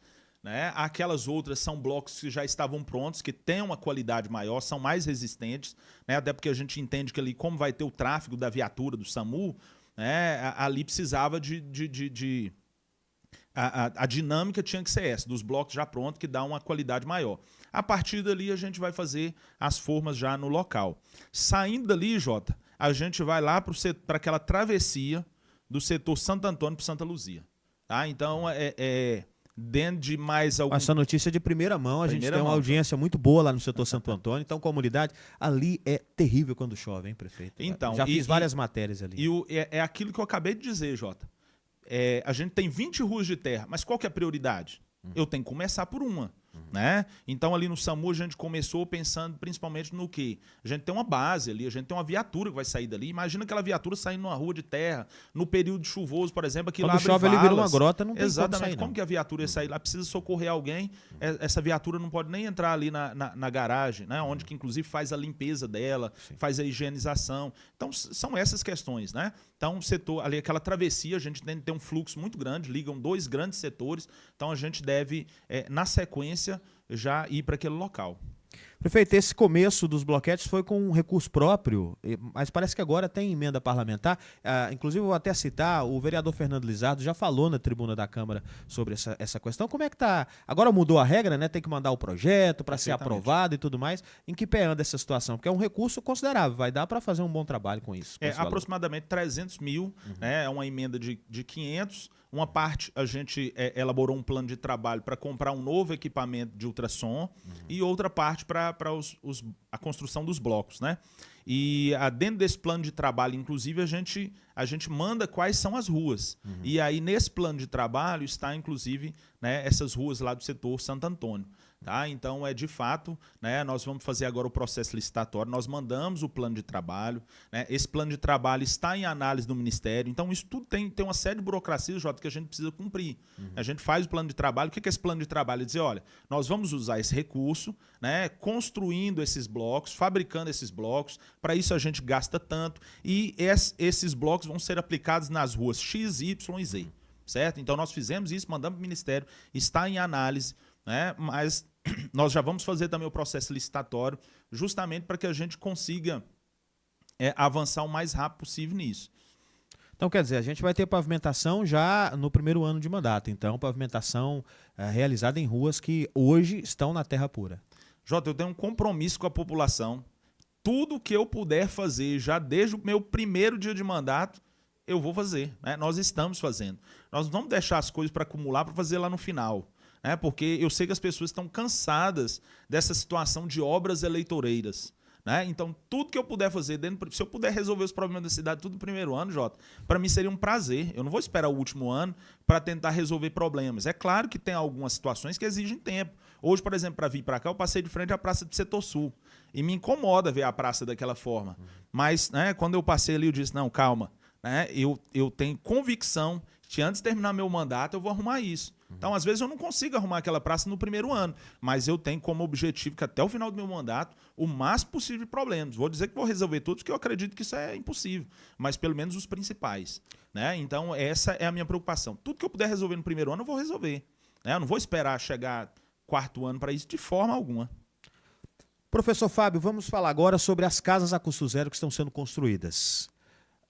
Né? Aquelas outras são blocos que já estavam prontos, que têm uma qualidade maior, são mais resistentes, né? Até porque a gente entende que ali, como vai ter o tráfego da viatura do SAMU, né? Ali precisava de a dinâmica tinha que ser essa, dos blocos já prontos, que dá uma qualidade maior. A partir dali, a gente vai fazer as formas já no local. Saindo dali, Jota, a gente vai lá para aquela travessia do setor Santo Antônio para Santa Luzia. Tá? Então, dentro de mais algum... Essa notícia é de primeira mão, a gente tem uma audiência muito boa lá no setor Santo Antônio, então comunidade, ali é terrível quando chove, hein, prefeito? Então, já fiz várias matérias ali. É aquilo que eu acabei de dizer, Jota. A gente tem 20 ruas de terra, mas qual que é a prioridade? Eu tenho que começar por uma. Né? Então ali no SAMU a gente começou pensando principalmente no quê? A gente tem uma base ali, a gente tem uma viatura que vai sair dali. Imagina aquela viatura saindo numa rua de terra, no período chuvoso, por exemplo, aquilo quando abre chove valas. Ele vira uma grota, não tem Exatamente. como sair, como que a viatura ia sair lá? Precisa socorrer alguém, essa viatura não pode nem entrar ali na garagem, né? Onde que inclusive faz a limpeza dela, faz a higienização. Então são essas questões, né? Então, o setor, ali, aquela travessia, a gente tem que ter um fluxo muito grande, ligam 2 grandes setores, então a gente deve, na sequência, já ir para aquele local. Prefeito, esse começo dos bloquetes foi com um recurso próprio, mas parece que agora tem emenda parlamentar. Inclusive, eu vou até citar, o vereador Fernando Lizardo já falou na tribuna da Câmara sobre essa questão. Como é que está? Agora mudou a regra, né? Tem que mandar o projeto para ser aprovado e tudo mais. Em que pé anda essa situação? Porque é um recurso considerável, vai dar para fazer um bom trabalho com isso. Com aproximadamente 300 mil, né? É uma emenda de 500. Uma parte a gente elaborou um plano de trabalho para comprar um novo equipamento de ultrassom e outra parte para a construção dos blocos, né? E dentro desse plano de trabalho, inclusive, a gente manda quais são as ruas. E aí, nesse plano de trabalho, está, inclusive, né, essas ruas lá do setor Santo Antônio. Tá? Então, de fato, né, nós vamos fazer agora o processo licitatório, nós mandamos o plano de trabalho, né, esse plano de trabalho está em análise do Ministério, então isso tudo tem uma série de burocracias, Jota, que a gente precisa cumprir. A gente faz o plano de trabalho, o que é esse plano de trabalho? É dizer, olha, nós vamos usar esse recurso, né, construindo esses blocos, fabricando esses blocos, para isso a gente gasta tanto, e esses blocos vão ser aplicados nas ruas X, Y e Z, certo? Então nós fizemos isso, mandamos para o Ministério, está em análise, né, mas nós já vamos fazer também o processo licitatório, justamente para que a gente consiga avançar o mais rápido possível nisso. Então, quer dizer, a gente vai ter pavimentação já no primeiro ano de mandato. Então, pavimentação realizada em ruas que hoje estão na terra pura. Jota, eu tenho um compromisso com a população. Tudo que eu puder fazer já desde o meu primeiro dia de mandato, eu vou fazer. Né? Nós estamos fazendo. Nós não vamos deixar as coisas para acumular para fazer lá no final. Porque eu sei que as pessoas estão cansadas dessa situação de obras eleitoreiras. Né? Então, tudo que eu puder fazer, se eu puder resolver os problemas da cidade tudo no primeiro ano, Jota, para mim seria um prazer. Eu não vou esperar o último ano para tentar resolver problemas. É claro que tem algumas situações que exigem tempo. Hoje, por exemplo, para vir para cá, eu passei de frente à Praça do Setor Sul. E me incomoda ver a praça daquela forma. Mas, né, quando eu passei ali, eu disse, não, calma. Né? Eu tenho convicção que antes de terminar meu mandato, eu vou arrumar isso. Então, às vezes, eu não consigo arrumar aquela praça no primeiro ano, mas eu tenho como objetivo que até o final do meu mandato, o máximo possível de problemas. Vou dizer que vou resolver todos, porque eu acredito que isso é impossível, mas pelo menos os principais. Né? Então, essa é a minha preocupação. Tudo que eu puder resolver no primeiro ano, eu vou resolver. Né? Eu não vou esperar chegar quarto ano para isso de forma alguma. Professor Fábio, vamos falar agora sobre as casas a custo zero que estão sendo construídas.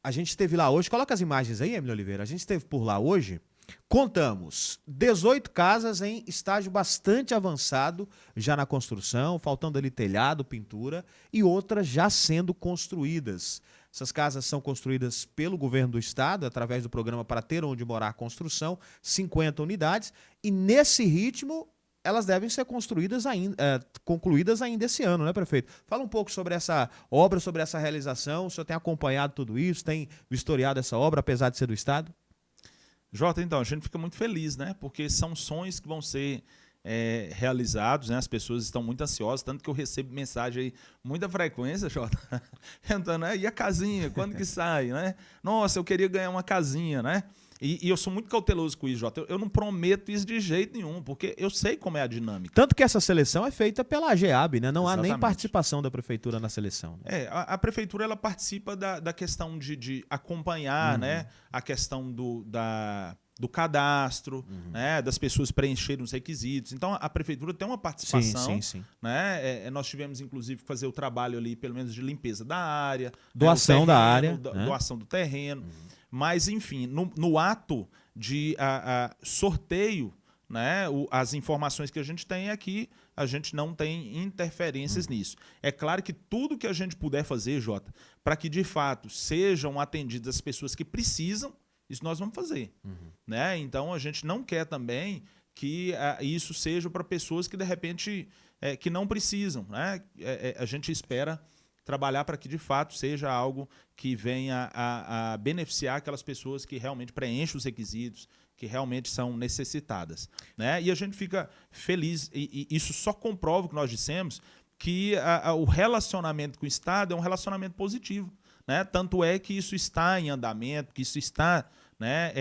A gente esteve lá hoje, coloca as imagens aí, Emílio Oliveira, a gente esteve por lá hoje, contamos 18 casas em estágio bastante avançado, já na construção, faltando ali telhado, pintura, e outras já sendo construídas. Essas casas são construídas pelo governo do estado, através do programa Para Ter Onde Morar Construção, 50 unidades, e nesse ritmo elas devem ser construídas concluídas ainda esse ano, né, prefeito? Fala um pouco sobre essa obra, sobre essa realização. O senhor tem acompanhado tudo isso, tem vistoriado essa obra, apesar de ser do estado? Jota, então, a gente fica muito feliz, né? Porque são sonhos que vão ser realizados, né? As pessoas estão muito ansiosas, tanto que eu recebo mensagem aí, muita frequência, Jota, então, e a casinha, quando que sai, né? Nossa, eu queria ganhar uma casinha, né? E eu sou muito cauteloso com isso, Jota. Eu não prometo isso de jeito nenhum, porque eu sei como é a dinâmica. Tanto que essa seleção é feita pela AGEAB, né? Não há nem participação da prefeitura na seleção. Né? A prefeitura ela participa da questão de acompanhar, né? A questão do cadastro, né? Das pessoas preencherem os requisitos. Então, a prefeitura tem uma participação. Sim. Né? Nós tivemos, inclusive, que fazer o trabalho ali, pelo menos, de limpeza da área. Doação da área. Doação do terreno. Mas, enfim, no ato de sorteio, né, as informações que a gente tem é que a gente não tem interferências nisso. É claro que tudo que a gente puder fazer, Jota, para que de fato sejam atendidas as pessoas que precisam, isso nós vamos fazer. Né? Então a gente não quer também que isso seja para pessoas que de repente que não precisam. Né? A gente espera trabalhar para que de fato seja algo que venha a beneficiar aquelas pessoas que realmente preenchem os requisitos, que realmente são necessitadas. Né? E a gente fica feliz, e isso só comprova o que nós dissemos, que o relacionamento com o Estado é um relacionamento positivo. Né? Tanto é que isso está em andamento, que isso está, né,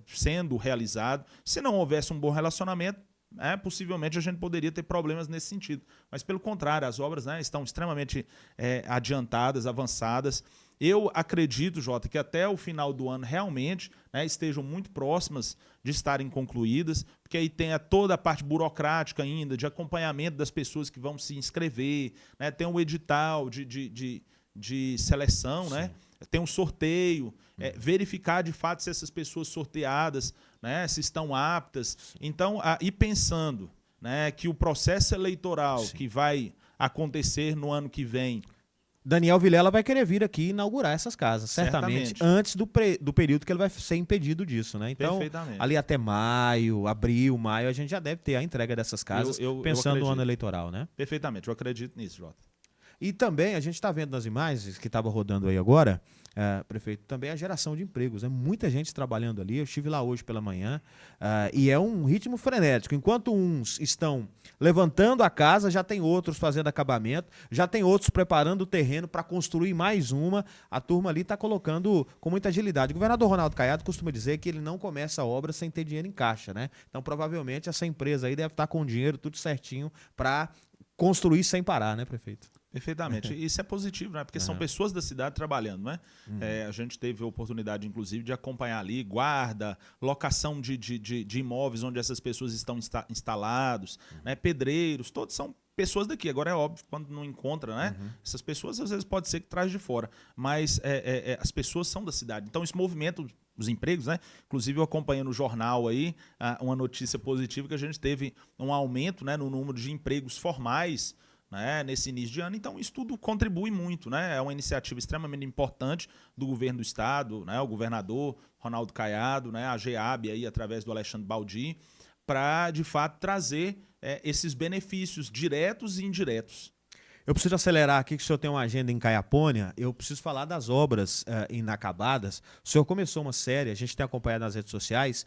sendo realizado. Se não houvesse um bom relacionamento, possivelmente a gente poderia ter problemas nesse sentido. Mas, pelo contrário, as obras, né, estão extremamente adiantadas, avançadas. Eu acredito, Jota, que até o final do ano realmente, né, estejam muito próximas de estarem concluídas, porque aí tem toda a parte burocrática ainda, de acompanhamento das pessoas que vão se inscrever, né, tem um edital de seleção, né, tem um sorteio, verificar de fato se essas pessoas sorteadas, né, se estão aptas. Então, e pensando, né, que o processo eleitoral que vai acontecer no ano que vem, Daniel Vilela vai querer vir aqui inaugurar essas casas, certamente antes do período que ele vai ser impedido disso, né? Então, ali até maio, abril, maio, a gente já deve ter a entrega dessas casas, pensando no ano eleitoral, né? Perfeitamente, eu acredito nisso, Jota. E também, a gente está vendo nas imagens que estava rodando aí agora, prefeito, também a geração de empregos. Muita gente trabalhando ali, eu estive lá hoje pela manhã, e é um ritmo frenético. Enquanto uns estão levantando a casa, já tem outros fazendo acabamento, já tem outros preparando o terreno para construir mais uma. A turma ali está colocando com muita agilidade. O governador Ronaldo Caiado costuma dizer que ele não começa a obra sem ter dinheiro em caixa, né? Então, provavelmente, essa empresa aí deve estar com o dinheiro tudo certinho para construir sem parar, né, prefeito? Perfeitamente. Isso é positivo, né? Porque são pessoas da cidade trabalhando, né? A gente teve a oportunidade, inclusive, de acompanhar ali guarda, locação de imóveis onde essas pessoas estão instalados, né? Pedreiros, todos são pessoas daqui. Agora é óbvio, quando não encontra, né? Essas pessoas, às vezes, pode ser que traz de fora. Mas as pessoas são da cidade. Então, esse movimento, os empregos, né? Inclusive, eu acompanhei no jornal aí uma notícia positiva que a gente teve um aumento, né, no número de empregos formais, né, nesse início de ano. Então, isso tudo contribui muito, né? É uma iniciativa extremamente importante do governo do estado, né, o governador Ronaldo Caiado, né, a GEAB, aí, através do Alexandre Baldi, para, de fato, trazer esses benefícios diretos e indiretos. Eu preciso acelerar aqui, que o senhor tem uma agenda em Caiapônia. Eu preciso falar das obras inacabadas. O senhor começou uma série, a gente tem acompanhado nas redes sociais,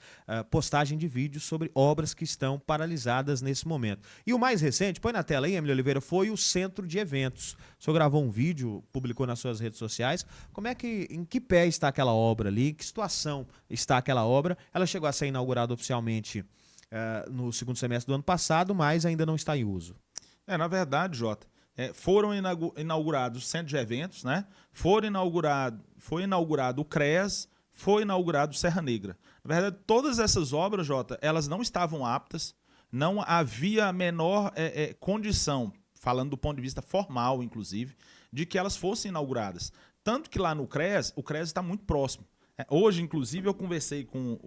postagem de vídeos sobre obras que estão paralisadas nesse momento. E o mais recente, põe na tela aí, Emílio Oliveira, foi o Centro de Eventos. O senhor gravou um vídeo, publicou nas suas redes sociais. Em que pé está aquela obra ali? Que situação está aquela obra? Ela chegou a ser inaugurada oficialmente no segundo semestre do ano passado, mas ainda não está em uso. Na verdade, Jota, foram inaugurados o Centro de Eventos, né? Foi inaugurado o CREAS, foi inaugurado o Serra Negra. Na verdade, todas essas obras, Jota, elas não estavam aptas, não havia a menor condição, falando do ponto de vista formal, inclusive, de que elas fossem inauguradas. Tanto que lá no CREAS, o CREAS está muito próximo. Hoje, inclusive, eu conversei com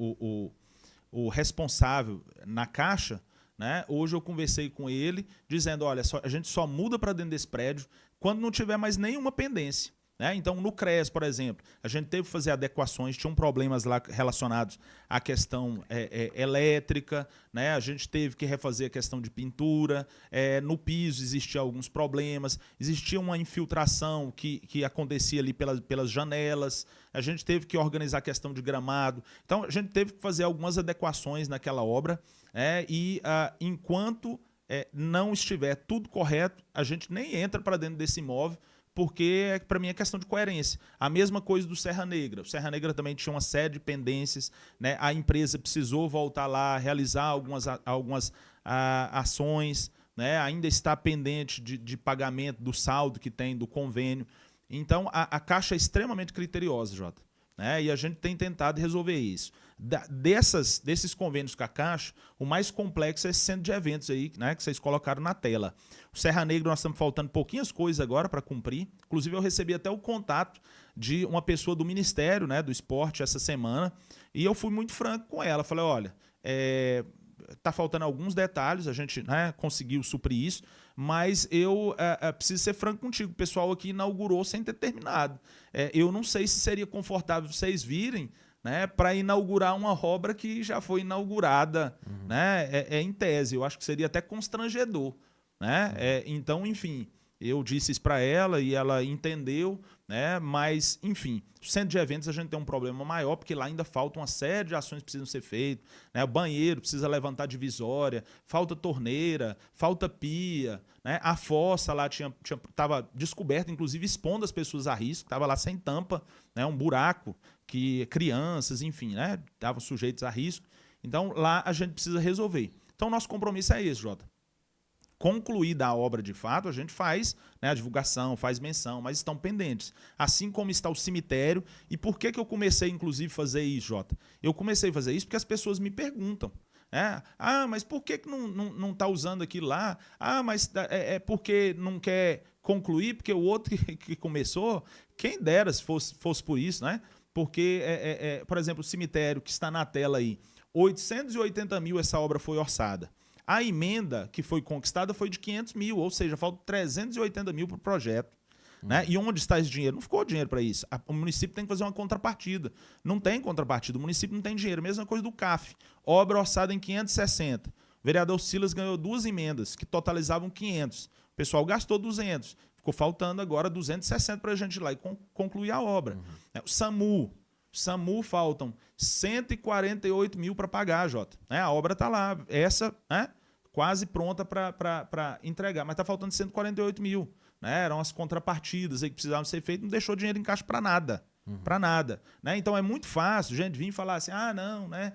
o responsável na Caixa, né? Hoje eu conversei com ele, dizendo, olha, a gente só muda para dentro desse prédio quando não tiver mais nenhuma pendência. Né? Então, no CREAS, por exemplo, a gente teve que fazer adequações, tinham problemas lá relacionados à questão elétrica, né? A gente teve que refazer a questão de pintura, no piso existiam alguns problemas, existia uma infiltração que acontecia ali pelas janelas, a gente teve que organizar a questão de gramado. Então, a gente teve que fazer algumas adequações naquela obra, enquanto não estiver tudo correto, a gente nem entra para dentro desse imóvel, porque, para mim, é questão de coerência. A mesma coisa do Serra Negra. O Serra Negra também tinha uma série de pendências, né? A empresa precisou voltar lá, realizar algumas ações, né? Ainda está pendente de pagamento do saldo que tem do convênio. Então, a Caixa é extremamente criteriosa, Jota. né? E a gente tem tentado resolver isso. Desses convênios com a Caixa, o mais complexo é esse centro de eventos aí, né, que vocês colocaram na tela. O Serra Negra, nós estamos faltando pouquinhas coisas agora para cumprir. Inclusive, eu recebi até o contato de uma pessoa do Ministério, né, do Esporte essa semana, e eu fui muito franco com ela. Falei, olha, tá faltando alguns detalhes, a gente, né, conseguiu suprir isso, mas eu preciso ser franco contigo. O pessoal aqui inaugurou sem ter terminado. Eu não sei se seria confortável vocês virem, né, para inaugurar uma obra que já foi inaugurada, né, em tese. Eu acho que seria até constrangedor, né? Então, enfim, eu disse isso para ela e ela entendeu, né? Mas, enfim, o centro de eventos a gente tem um problema maior, porque lá ainda falta uma série de ações que precisam ser feitas, né? O banheiro precisa levantar divisória, falta torneira, falta pia, né? A fossa lá estava descoberta, inclusive expondo as pessoas a risco, estava lá sem tampa, né? Um buraco que crianças, enfim, né, estavam sujeitos a risco. Então, lá a gente precisa resolver. Então, nosso compromisso é esse, Jota. Concluída a obra de fato, a gente faz, né, a divulgação, faz menção, mas estão pendentes. Assim como está o cemitério. E por que eu comecei, inclusive, a fazer isso, Jota? Eu comecei a fazer isso porque as pessoas me perguntam. Mas por que não está usando aquilo lá? Mas porque não quer concluir, porque o outro que começou, quem dera se fosse por isso, né? Porque, por exemplo, o cemitério que está na tela aí, 880 mil essa obra foi orçada. A emenda que foi conquistada foi de 500 mil, ou seja, faltam 380 mil para o projeto. Né? E onde está esse dinheiro? Não ficou dinheiro para isso. O município tem que fazer uma contrapartida. Não tem contrapartida, o município não tem dinheiro. Mesma coisa do CAF. Obra orçada em 560. O vereador Silas ganhou 2 emendas, que totalizavam 500. O pessoal gastou 200. Ficou faltando agora 260 para a gente ir lá e concluir a obra. O SAMU faltam 148 mil para pagar, Jota. A obra está lá, essa, né, quase pronta para entregar, mas está faltando 148 mil. Né? Eram as contrapartidas aí que precisavam ser feitas, não deixou dinheiro em caixa para nada. Para nada. Né? Então é muito fácil a gente vir e falar assim, não, né?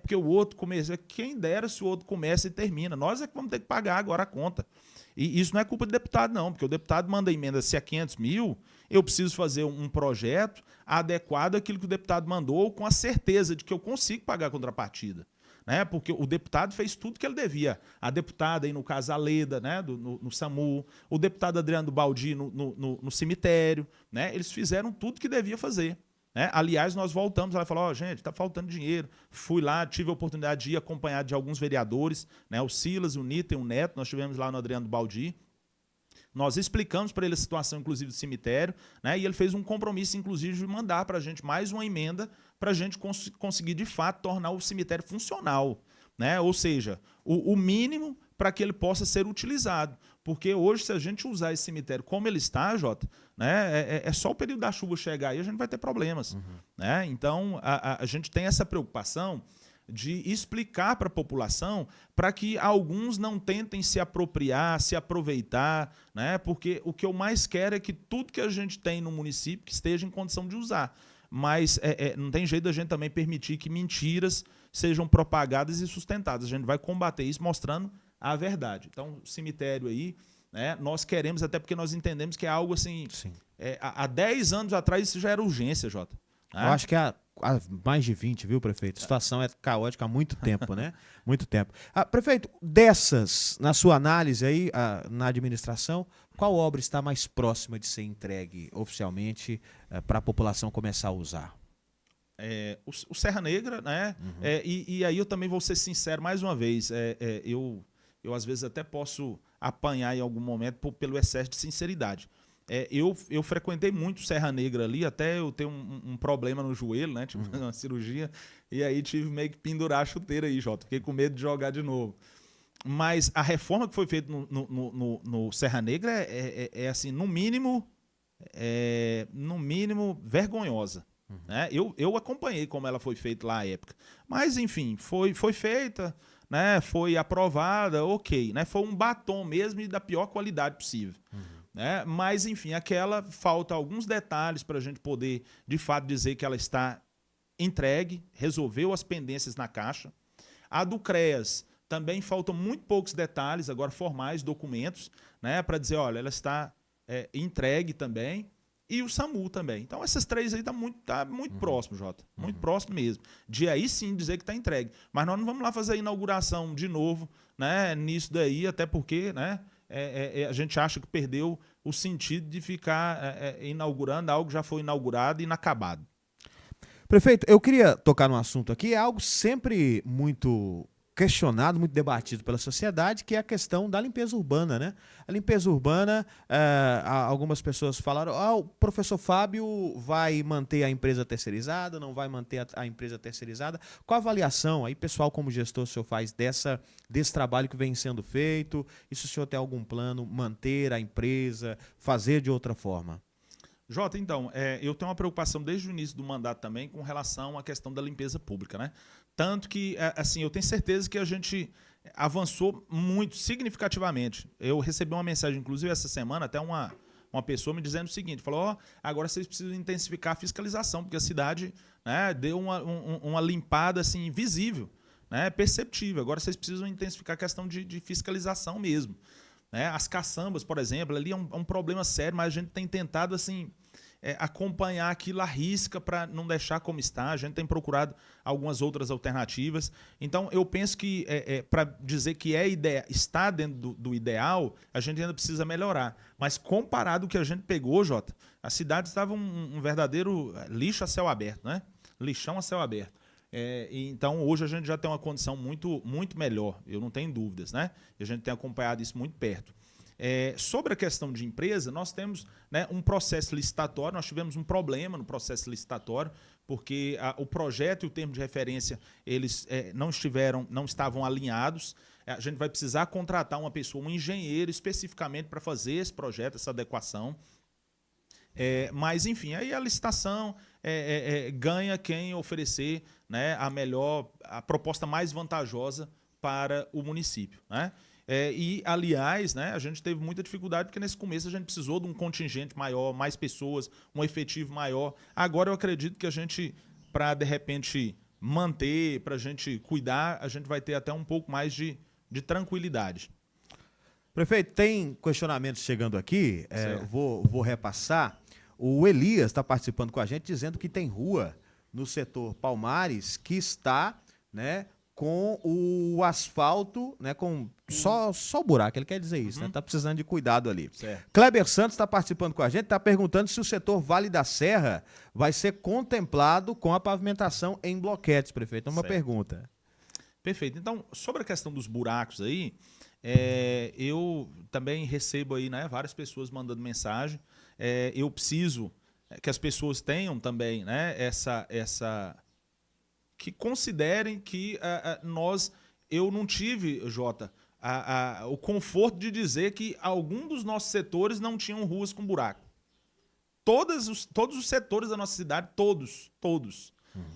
Porque o outro começa. Quem dera se o outro começa e termina. Nós é que vamos ter que pagar agora a conta. E isso não é culpa do deputado, não, porque o deputado manda emenda se é 500 mil, eu preciso fazer um projeto adequado àquilo que o deputado mandou, com a certeza de que eu consigo pagar a contrapartida. Né? Porque o deputado fez tudo que ele devia. A deputada, aí, no caso, a Leda, né? no SAMU, o deputado Adriano Baldi no cemitério, né? Eles fizeram tudo que devia fazer. Né? Aliás, nós voltamos lá e falamos, gente, está faltando dinheiro. Fui lá, tive a oportunidade de ir acompanhado de alguns vereadores, né? O Silas, o Nita e o Neto, nós estivemos lá no Adriano Baldi. Nós explicamos para ele a situação, inclusive, do cemitério, né? E ele fez um compromisso, inclusive, de mandar para a gente mais uma emenda para a gente conseguir, de fato, tornar o cemitério funcional. Né? Ou seja, o mínimo para que ele possa ser utilizado. Porque hoje, se a gente usar esse cemitério como ele está, Jota, né, é só o período da chuva chegar e a gente vai ter problemas. Né? Então, a gente tem essa preocupação de explicar para a população para que alguns não tentem se apropriar, se aproveitar, né? Porque o que eu mais quero é que tudo que a gente tem no município que esteja em condição de usar. Mas não tem jeito da gente também permitir que mentiras sejam propagadas e sustentadas. A gente vai combater isso mostrando a verdade. Então, o cemitério aí, né, nós queremos, até porque nós entendemos que é algo assim... há 10 anos atrás isso já era urgência, Jota. Eu acho que há mais de 20, viu, prefeito? A situação é caótica há muito tempo, né? Muito tempo. Prefeito, dessas, na sua análise aí, na administração, qual obra está mais próxima de ser entregue oficialmente para a população começar a usar? O Serra Negra, né? E aí eu também vou ser sincero mais uma vez. Eu às vezes até posso apanhar em algum momento pelo excesso de sinceridade. Eu frequentei muito Serra Negra ali, até eu ter um problema no joelho, né? Tive uma cirurgia, e aí tive meio que pendurar a chuteira aí, Jota. Fiquei com medo de jogar de novo. Mas a reforma que foi feita no Serra Negra é assim, no mínimo vergonhosa. Né? Eu acompanhei como ela foi feita lá à época. Mas, enfim, foi feita, né? Foi aprovada, ok. Né? Foi um batom mesmo e da pior qualidade possível. Né? Mas, enfim, falta alguns detalhes para a gente poder, de fato, dizer que ela está entregue, resolveu as pendências na Caixa. A do CREAS também faltam muito poucos detalhes, agora formais, documentos, né? Para dizer, olha, ela está entregue também. e o SAMU também. Então, essas três aí tá muito próximo, Jota. Muito próximo mesmo. De aí sim dizer que está entregue. Mas nós não vamos lá fazer a inauguração de novo, né, nisso daí, até porque, né, a gente acha que perdeu o sentido de ficar inaugurando algo que já foi inaugurado e inacabado. Prefeito, eu queria tocar num assunto aqui, é algo sempre muito questionado, muito debatido pela sociedade, que é a questão da limpeza urbana, né? A limpeza urbana, algumas pessoas falaram, o professor Fábio vai manter a empresa terceirizada, não vai manter a empresa terceirizada. Qual a avaliação aí, pessoal, como gestor, o senhor faz desse trabalho que vem sendo feito? E se o senhor tem algum plano, manter a empresa, fazer de outra forma? Jota, então, eu tenho uma preocupação desde o início do mandato também com relação à questão da limpeza pública, né? Tanto que, assim, eu tenho certeza que a gente avançou muito, significativamente. Eu recebi uma mensagem, inclusive, essa semana, até uma pessoa me dizendo o seguinte, falou, agora vocês precisam intensificar a fiscalização, porque a cidade, né, deu uma limpada, assim, visível, né, perceptível. Agora vocês precisam intensificar a questão de fiscalização mesmo. Né? As caçambas, por exemplo, ali é um problema sério, mas a gente tem tentado assim, acompanhar aquilo à risca para não deixar como está. A gente tem procurado algumas outras alternativas. Então, eu penso que, para dizer que está dentro do ideal, a gente ainda precisa melhorar. Mas comparado ao que a gente pegou, Jota, a cidade estava um verdadeiro lixo a céu aberto, né? Lixão a céu aberto. Então, hoje a gente já tem uma condição muito, muito melhor, eu não tenho dúvidas, né? E a gente tem acompanhado isso muito perto. Sobre a questão de empresa, nós temos, né, um processo licitatório, nós tivemos um problema no processo licitatório, porque o projeto e o termo de referência, eles não estavam alinhados. A gente vai precisar contratar uma pessoa, um engenheiro especificamente para fazer esse projeto, essa adequação. Mas, enfim, aí a licitação ganha quem oferecer, né, a proposta mais vantajosa para o município, né? Aliás, né, a gente teve muita dificuldade porque nesse começo a gente precisou de um contingente maior, mais pessoas, um efetivo maior. Agora eu acredito que a gente, para de repente manter, para a gente cuidar, a gente vai ter até um pouco mais de tranquilidade. Prefeito, tem questionamentos chegando aqui, vou repassar. O Elias está participando com a gente, dizendo que tem rua no setor Palmares que está, né, com o asfalto, né, com só o buraco, ele quer dizer isso, né? Está precisando de cuidado ali. Certo. Kleber Santos está participando com a gente, está perguntando se o setor Vale da Serra vai ser contemplado com a pavimentação em bloquetes, prefeito. É uma pergunta. Perfeito. Então, sobre a questão dos buracos aí, eu também recebo aí, né, várias pessoas mandando mensagem. Eu preciso que as pessoas tenham também, né, que considerem que eu não tive, Jota, o conforto de dizer que algum dos nossos setores não tinham ruas com buraco. Todos os setores da nossa cidade, todos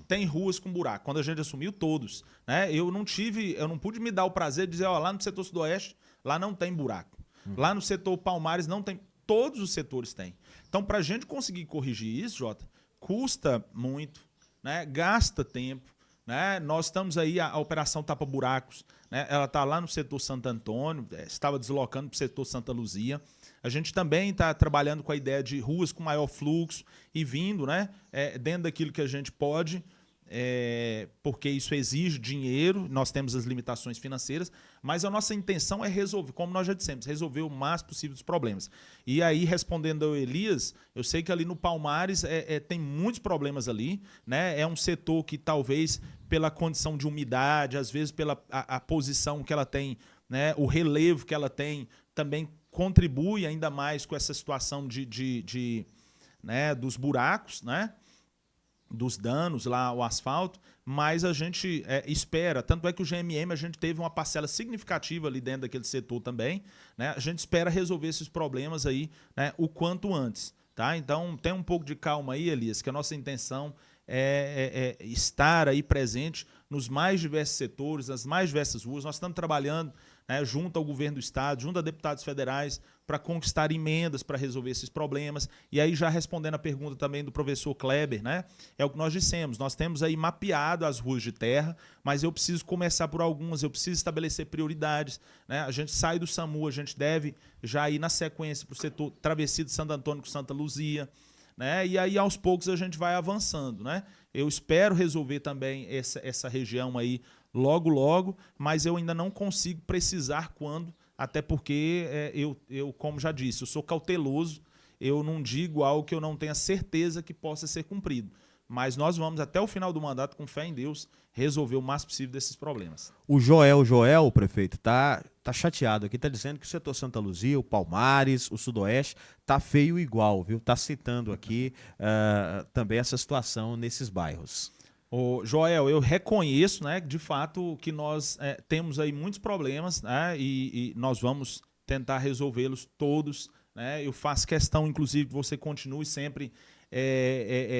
tem ruas com buraco. Quando a gente assumiu, todos. Né? Eu não pude me dar o prazer de dizer, lá no setor sudoeste, lá não tem buraco. Lá no setor Palmares não tem. Todos os setores têm. Então, para a gente conseguir corrigir isso, Jota, custa muito, né? Gasta tempo. Né? Nós estamos aí, a Operação Tapa Buracos, né? Ela está lá no setor Santo Antônio, estava deslocando para o setor Santa Luzia. A gente também está trabalhando com a ideia de ruas com maior fluxo e vindo, né, dentro daquilo que a gente pode, porque isso exige dinheiro, nós temos as limitações financeiras, mas a nossa intenção é resolver, como nós já dissemos, resolver o mais possível dos problemas. E aí, respondendo ao Elias, eu sei que ali no Palmares tem muitos problemas ali, né? É um setor que talvez pela condição de umidade, às vezes pela a posição que ela tem, né, o relevo que ela tem, também contribui ainda mais com essa situação né, dos buracos, né, dos danos lá ao asfalto, mas a gente espera, tanto é que o GMM a gente teve uma parcela significativa ali dentro daquele setor também, né, a gente espera resolver esses problemas aí, né, o quanto antes. Tá? Então, tem um pouco de calma aí, Elias, que a nossa intenção é estar aí presente nos mais diversos setores, nas mais diversas ruas. Nós estamos trabalhando, né, junto ao governo do estado, junto a deputados federais, para conquistar emendas para resolver esses problemas. E aí, já respondendo a pergunta também do professor Kleber, né, é o que nós dissemos, nós temos aí mapeado as ruas de terra, mas eu preciso começar por algumas, eu preciso estabelecer prioridades. Né? A gente sai do SAMU, a gente deve já ir na sequência para o setor Travessia de Santo Antônio com Santa Luzia. né? E aí aos poucos a gente vai avançando, né? Eu espero resolver também essa região aí logo, logo, mas eu ainda não consigo precisar quando, até porque eu, como já disse, eu sou cauteloso, eu não digo algo que eu não tenha certeza que possa ser cumprido. Mas nós vamos, até o final do mandato, com fé em Deus, resolver o máximo possível desses problemas. O Joel, prefeito, tá chateado aqui, tá dizendo que o setor Santa Luzia, o Palmares, o Sudoeste, tá feio igual, viu? Tá citando aqui também essa situação nesses bairros. Ô, Joel, eu reconheço, né, de fato, que nós temos aí muitos problemas, né, e nós vamos tentar resolvê-los todos, né? Eu faço questão, inclusive, que você continue sempre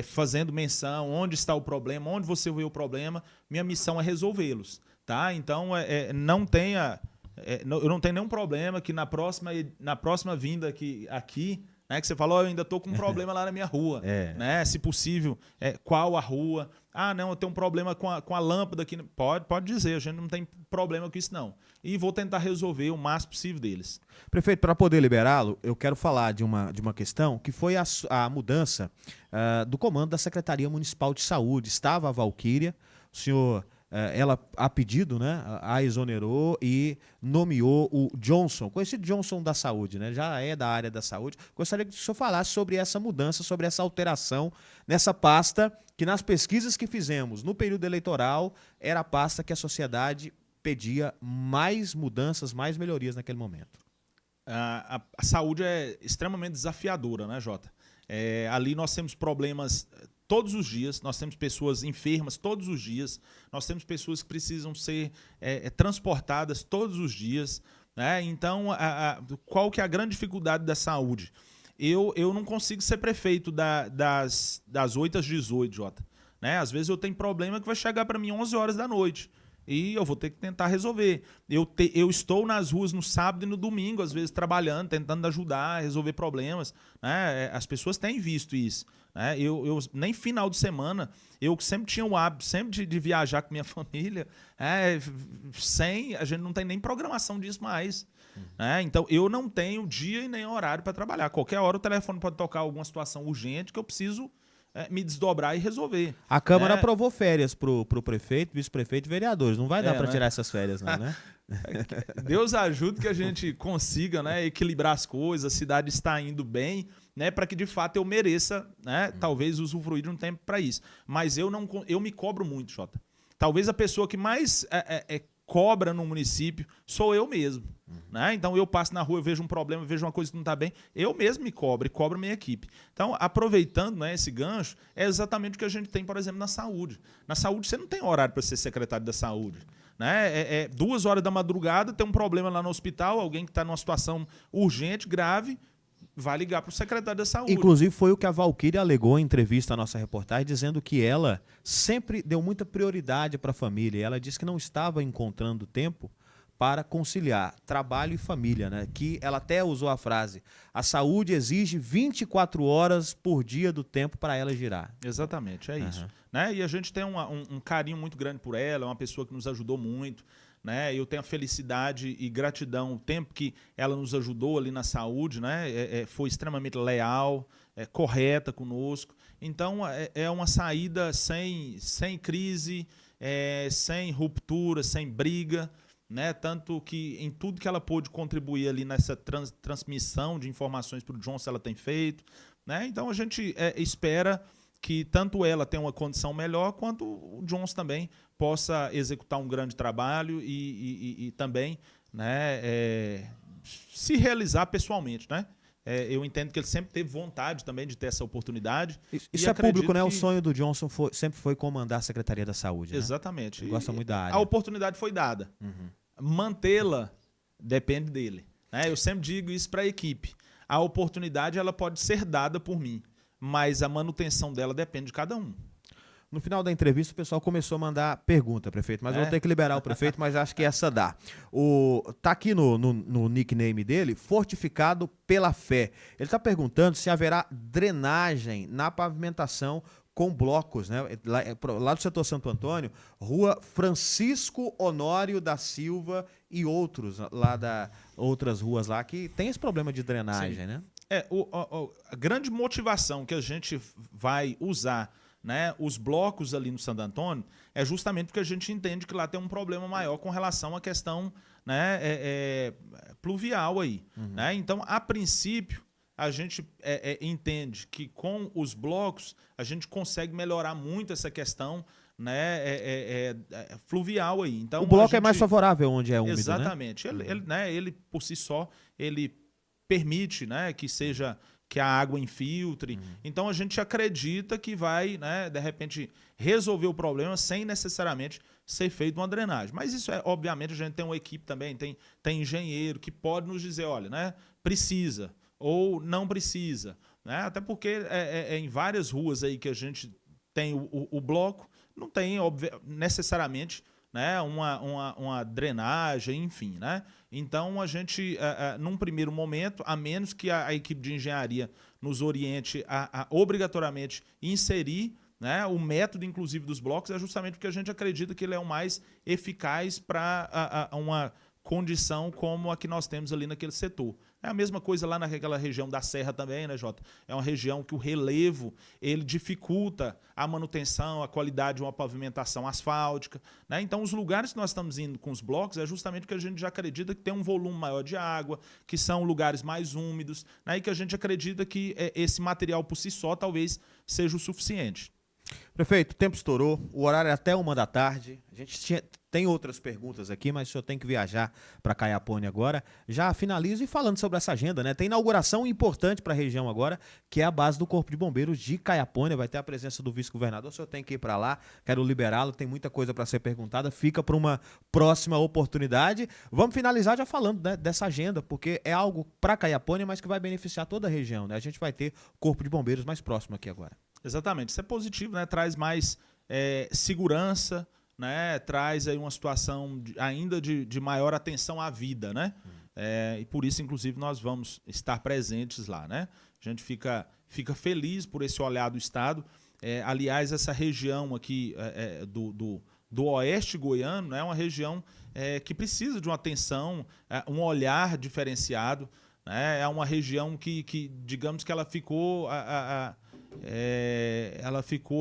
fazendo menção onde está o problema, onde você vê o problema. Minha missão é resolvê-los, tá? Então, não tenha, eu não tenho nenhum problema que na próxima vinda aqui, né, que você falou, eu ainda estou com um problema lá na minha rua, né? Se possível, qual a rua? Ah, não, eu tenho um problema com a lâmpada aqui. Pode dizer, a gente não tem problema com isso, não. E vou tentar resolver o máximo possível deles. Prefeito, para poder liberá-lo, eu quero falar de uma questão que foi a mudança do comando da Secretaria Municipal de Saúde. Estava a Valquíria, o senhor... ela, a pedido, né, a exonerou e nomeou o Johnson, conhecido Johnson da Saúde, né, já é da área da saúde. Gostaria que o senhor falasse sobre essa mudança, sobre essa alteração nessa pasta que nas pesquisas que fizemos no período eleitoral era a pasta que a sociedade pedia mais mudanças, mais melhorias naquele momento. A saúde é extremamente desafiadora, né, Jota? Ali nós temos problemas todos os dias, nós temos pessoas enfermas todos os dias, nós temos pessoas que precisam ser transportadas todos os dias, né? Então, qual que é a grande dificuldade da saúde? Eu não consigo ser prefeito das 8 às 18, Jota, né? Às vezes eu tenho problema que vai chegar para mim 11 horas da noite. E eu vou ter que tentar resolver. Eu estou nas ruas no sábado e no domingo, às vezes trabalhando, tentando ajudar a resolver problemas, né? As pessoas têm visto isso, né? Eu nem final de semana, eu sempre tinha o hábito sempre de viajar com minha família, a gente não tem nem programação disso mais. Né? Então, eu não tenho dia e nem horário para trabalhar. Qualquer hora o telefone pode tocar alguma situação urgente que eu preciso me desdobrar e resolver. A Câmara aprovou férias pro prefeito, vice-prefeito e vereadores. Não vai dar para tirar essas férias, não, né? Deus ajude que a gente consiga, né, equilibrar as coisas, a cidade está indo bem, né, para que de fato eu mereça, né, talvez usufruir de um tempo para isso. Mas eu me cobro muito, Jota. Talvez a pessoa que mais cobra no município sou eu mesmo. Né? Então eu passo na rua, eu vejo um problema, vejo uma coisa que não está bem, eu mesmo me cobro e cobro minha equipe. Então, aproveitando, né, esse gancho, é exatamente o que a gente tem, por exemplo, na saúde. Na saúde você não tem horário para ser secretário da saúde. Né? 2 horas da madrugada, tem um problema lá no hospital, alguém que está numa situação urgente, grave, vai ligar para o secretário da saúde. Inclusive foi o que a Valquíria alegou em entrevista à nossa reportagem, dizendo que ela sempre deu muita prioridade para a família. Ela disse que não estava encontrando tempo para conciliar trabalho e família, né? Que ela até usou a frase: a saúde exige 24 horas por dia do tempo para ela girar. Exatamente, é isso. Né? E a gente tem um carinho muito grande por ela, é uma pessoa que nos ajudou muito. Né? Eu tenho a felicidade e gratidão, o tempo que ela nos ajudou ali na saúde, né? Foi extremamente leal, correta conosco. Então, é uma saída sem crise, sem ruptura, sem briga. Né? Tanto que em tudo que ela pôde contribuir ali nessa transmissão de informações para o Johnson, ela tem feito. Né? Então, a gente espera que tanto ela tenha uma condição melhor, quanto o Johnson também possa executar um grande trabalho e também, né, se realizar pessoalmente. Né? Eu entendo que ele sempre teve vontade também de ter essa oportunidade. Isso é público, né? O sonho do Johnson sempre foi comandar a Secretaria da Saúde. Né? Exatamente. Ele gosta muito da área. A oportunidade foi dada. Mantê-la depende dele. Né? Eu sempre digo isso para a equipe. A oportunidade ela pode ser dada por mim, mas a manutenção dela depende de cada um. No final da entrevista, o pessoal começou a mandar pergunta, prefeito, mas eu vou ter que liberar o prefeito, mas acho que essa dá. Tá aqui no nickname dele, Fortificado pela Fé. Ele está perguntando se haverá drenagem na pavimentação com blocos, né? Lá do setor Santo Antônio, Rua Francisco Honório da Silva e outras ruas lá que tem esse problema de drenagem, né? A grande motivação que a gente vai usar, né, os blocos ali no Santo Antônio é justamente porque a gente entende que lá tem um problema maior com relação à questão, né, pluvial aí. Né? Então, a princípio, a gente entende que com os blocos a gente consegue melhorar muito essa questão, né, fluvial aí. Então, O bloco é mais favorável onde é úmido, exatamente. Né? Ele, por si só, ele permite, né, que a água infiltre. Então a gente acredita que vai, né, de repente, resolver o problema sem necessariamente ser feito uma drenagem. Mas isso obviamente, a gente tem uma equipe também, tem engenheiro que pode nos dizer, olha, né, precisa ou não precisa. Né? Até porque em várias ruas aí que a gente tem o bloco, não tem necessariamente, né, uma drenagem, enfim, né? Então a gente, num primeiro momento, a menos que a equipe de engenharia nos oriente a obrigatoriamente inserir, né, o método, inclusive, dos blocos, é justamente porque a gente acredita que ele é o mais eficaz para uma condição como a que nós temos ali naquele setor. É a mesma coisa lá naquela região da Serra também, né, Jota? É uma região que o relevo, ele dificulta a manutenção, a qualidade de uma pavimentação asfáltica, né? Então, os lugares que nós estamos indo com os blocos é justamente porque a gente já acredita que tem um volume maior de água, que são lugares mais úmidos, né? E que a gente acredita que esse material por si só talvez seja o suficiente. Prefeito, o tempo estourou, o horário é até 13h. A gente tem outras perguntas aqui, mas o senhor tem que viajar para Caiapônia agora. Já finalizo e falando sobre essa agenda, né? Tem inauguração importante para a região agora, que é a base do Corpo de Bombeiros de Caiapônia. Vai ter a presença do vice-governador, o senhor tem que ir para lá, quero liberá-lo, tem muita coisa para ser perguntada, fica para uma próxima oportunidade. Vamos finalizar já falando, né, dessa agenda, porque é algo para Caiapônia, mas que vai beneficiar toda a região, né? A gente vai ter Corpo de Bombeiros mais próximo aqui agora. Exatamente, isso é positivo, né? Traz mais segurança, né? Traz aí uma situação ainda de maior atenção à vida, né? E por isso, inclusive, nós vamos estar presentes lá, né? A gente fica feliz por esse olhar do Estado. Aliás, essa região aqui do oeste goiano é uma região que precisa de uma atenção, um olhar diferenciado, né? É uma região que digamos que ela ficou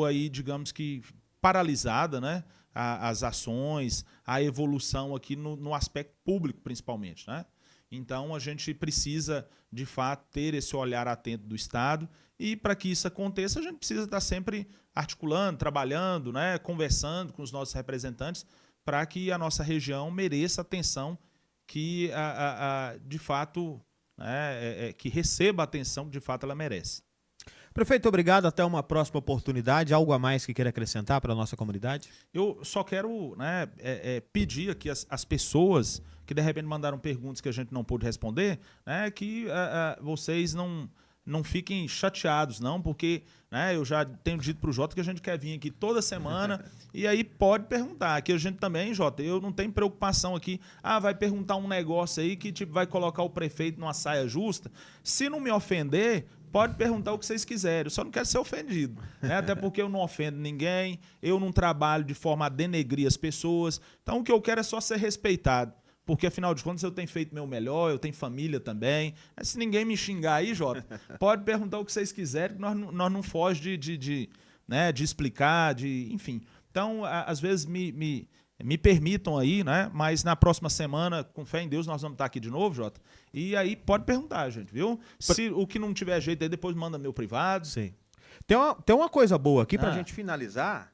aí, digamos que, paralisada, né? As ações, a evolução aqui no aspecto público, principalmente, né? Então, a gente precisa, de fato, ter esse olhar atento do Estado e, para que isso aconteça, a gente precisa estar sempre articulando, trabalhando, né? Conversando com os nossos representantes para que a nossa região mereça a atenção que, de fato, né? Que receba a atenção que, de fato, ela merece. Prefeito, obrigado. Até uma próxima oportunidade. Algo a mais que queira acrescentar para a nossa comunidade? Eu só quero, né, pedir aqui as pessoas que de repente mandaram perguntas que a gente não pôde responder, né, que vocês não fiquem chateados, não, porque, né, eu já tenho dito para o Jota que a gente quer vir aqui toda semana e aí pode perguntar. Aqui a gente também, Jota, eu não tenho preocupação aqui, vai perguntar um negócio aí que tipo, vai colocar o prefeito numa saia justa. Se não me ofender, pode perguntar o que vocês quiserem, eu só não quero ser ofendido, né? Até porque eu não ofendo ninguém, eu não trabalho de forma a denegrir as pessoas, então o que eu quero é só ser respeitado, porque afinal de contas eu tenho feito meu melhor, eu tenho família também. Mas se ninguém me xingar aí, Jota, pode perguntar o que vocês quiserem, que nós não foge de explicar, enfim. Então, às vezes me permitam aí, né? Mas na próxima semana, com fé em Deus, nós vamos estar aqui de novo, Jota. E aí pode perguntar, gente, viu? Se o que não tiver jeito aí, depois manda meu privado. Sim. Tem uma coisa boa aqui para a gente finalizar.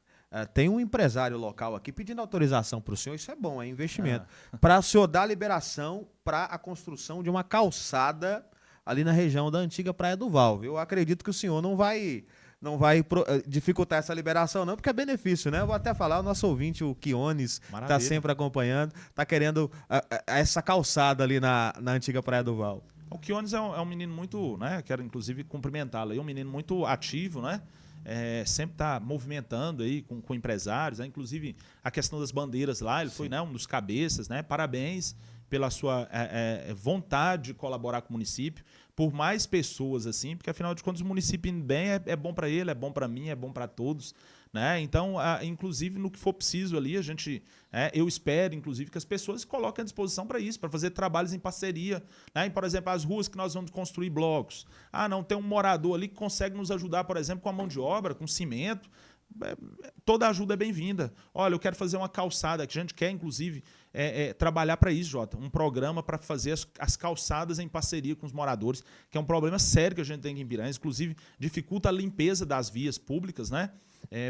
Tem um empresário local aqui pedindo autorização para o senhor, isso é bom, é investimento, para o senhor dar liberação para a construção de uma calçada ali na região da antiga Praia do Val. Eu acredito que o senhor não vai dificultar essa liberação, não, porque é benefício, né? Eu vou até falar, o nosso ouvinte, o Quiones, está sempre acompanhando, está querendo essa calçada ali na antiga Praia do Val. O Quiones é um menino muito, né? Quero inclusive cumprimentá-lo aí, um menino muito ativo, né? Sempre está movimentando aí com empresários, né? Inclusive a questão das bandeiras lá, ele foi, né, um dos cabeças, né? Parabéns pela sua vontade de colaborar com o município, por mais pessoas assim, porque afinal de contas o município indo bem é bom para ele, é bom para mim, é bom para todos, né? Então, inclusive, no que for preciso ali, eu espero, inclusive, que as pessoas se coloquem à disposição para isso, para fazer trabalhos em parceria, né? Por exemplo, as ruas que nós vamos construir blocos. Não, tem um morador ali que consegue nos ajudar, por exemplo, com a mão de obra, com cimento. Toda ajuda é bem-vinda. Olha, eu quero fazer uma calçada, que a gente quer, inclusive, trabalhar para isso, Jota. Um programa para fazer as calçadas em parceria com os moradores, que é um problema sério que a gente tem aqui em Piranhas, inclusive dificulta a limpeza das vias públicas, né?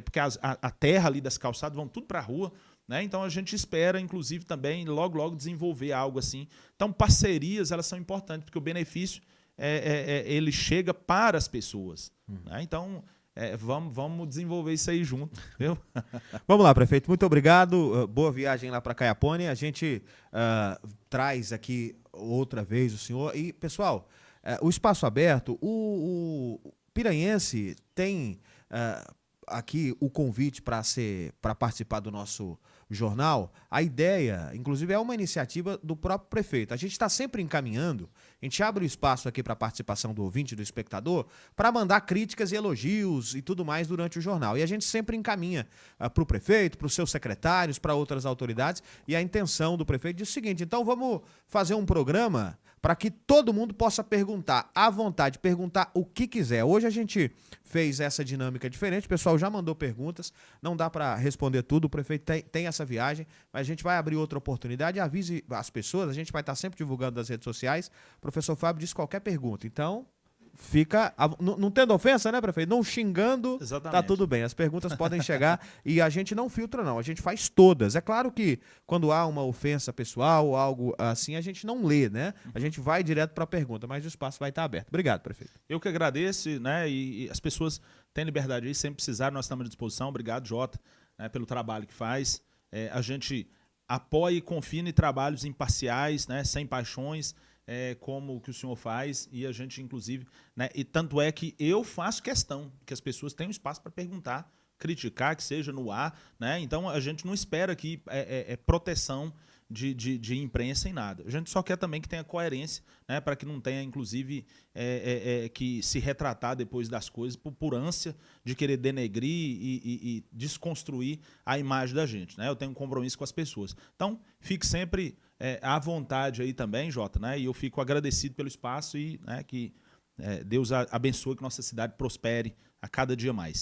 Porque a terra ali das calçadas vão tudo para a rua, né? Então a gente espera, inclusive, também logo desenvolver algo assim. Então, parcerias, elas são importantes, porque o benefício ele chega para as pessoas, né? Então, vamos desenvolver isso aí junto, viu? Vamos lá, prefeito. Muito obrigado. Boa viagem lá para Caiapônia. A gente traz aqui outra vez o senhor. E, pessoal, o espaço aberto, o piranhense tem aqui o convite para participar do nosso jornal. A ideia, inclusive, é uma iniciativa do próprio prefeito. A gente está sempre encaminhando, a gente abre o espaço aqui para a participação do ouvinte, do espectador, para mandar críticas e elogios e tudo mais durante o jornal. E a gente sempre encaminha para o prefeito, para os seus secretários, para outras autoridades. E a intenção do prefeito diz o seguinte: então vamos fazer um programa para que todo mundo possa perguntar à vontade, perguntar o que quiser. Hoje a gente fez essa dinâmica diferente, o pessoal já mandou perguntas, não dá para responder tudo, o prefeito tem essa viagem, mas a gente vai abrir outra oportunidade, avise as pessoas, a gente vai estar sempre divulgando nas redes sociais. O professor Fábio disse qualquer pergunta, então fica, não tendo ofensa, né, prefeito? Não xingando, Exatamente. tá tudo bem. As perguntas podem chegar e a gente não filtra, não. A gente faz todas. É claro que quando há uma ofensa pessoal ou algo assim, a gente não lê, né? A gente vai direto para a pergunta, mas o espaço vai estar aberto. Obrigado, prefeito. Eu que agradeço, né? E as pessoas têm liberdade aí, sempre precisar, nós estamos à disposição. Obrigado, Jota, né, pelo trabalho que faz. A gente apoia e confia em trabalhos imparciais, né, sem paixões, como o que o senhor faz, e a gente, inclusive, né, e tanto é que eu faço questão que as pessoas tenham espaço para perguntar, criticar, que seja no ar, né? Então a gente não espera aqui proteção de imprensa em nada. A gente só quer também que tenha coerência, né, para que não tenha, inclusive, que se retratar depois das coisas por ânsia de querer denegrir e desconstruir a imagem da gente, né? Eu tenho um compromisso com as pessoas. Então, fique sempre à vontade aí também, Jota, né? E eu fico agradecido pelo espaço e, né, que Deus abençoe, que nossa cidade prospere a cada dia mais.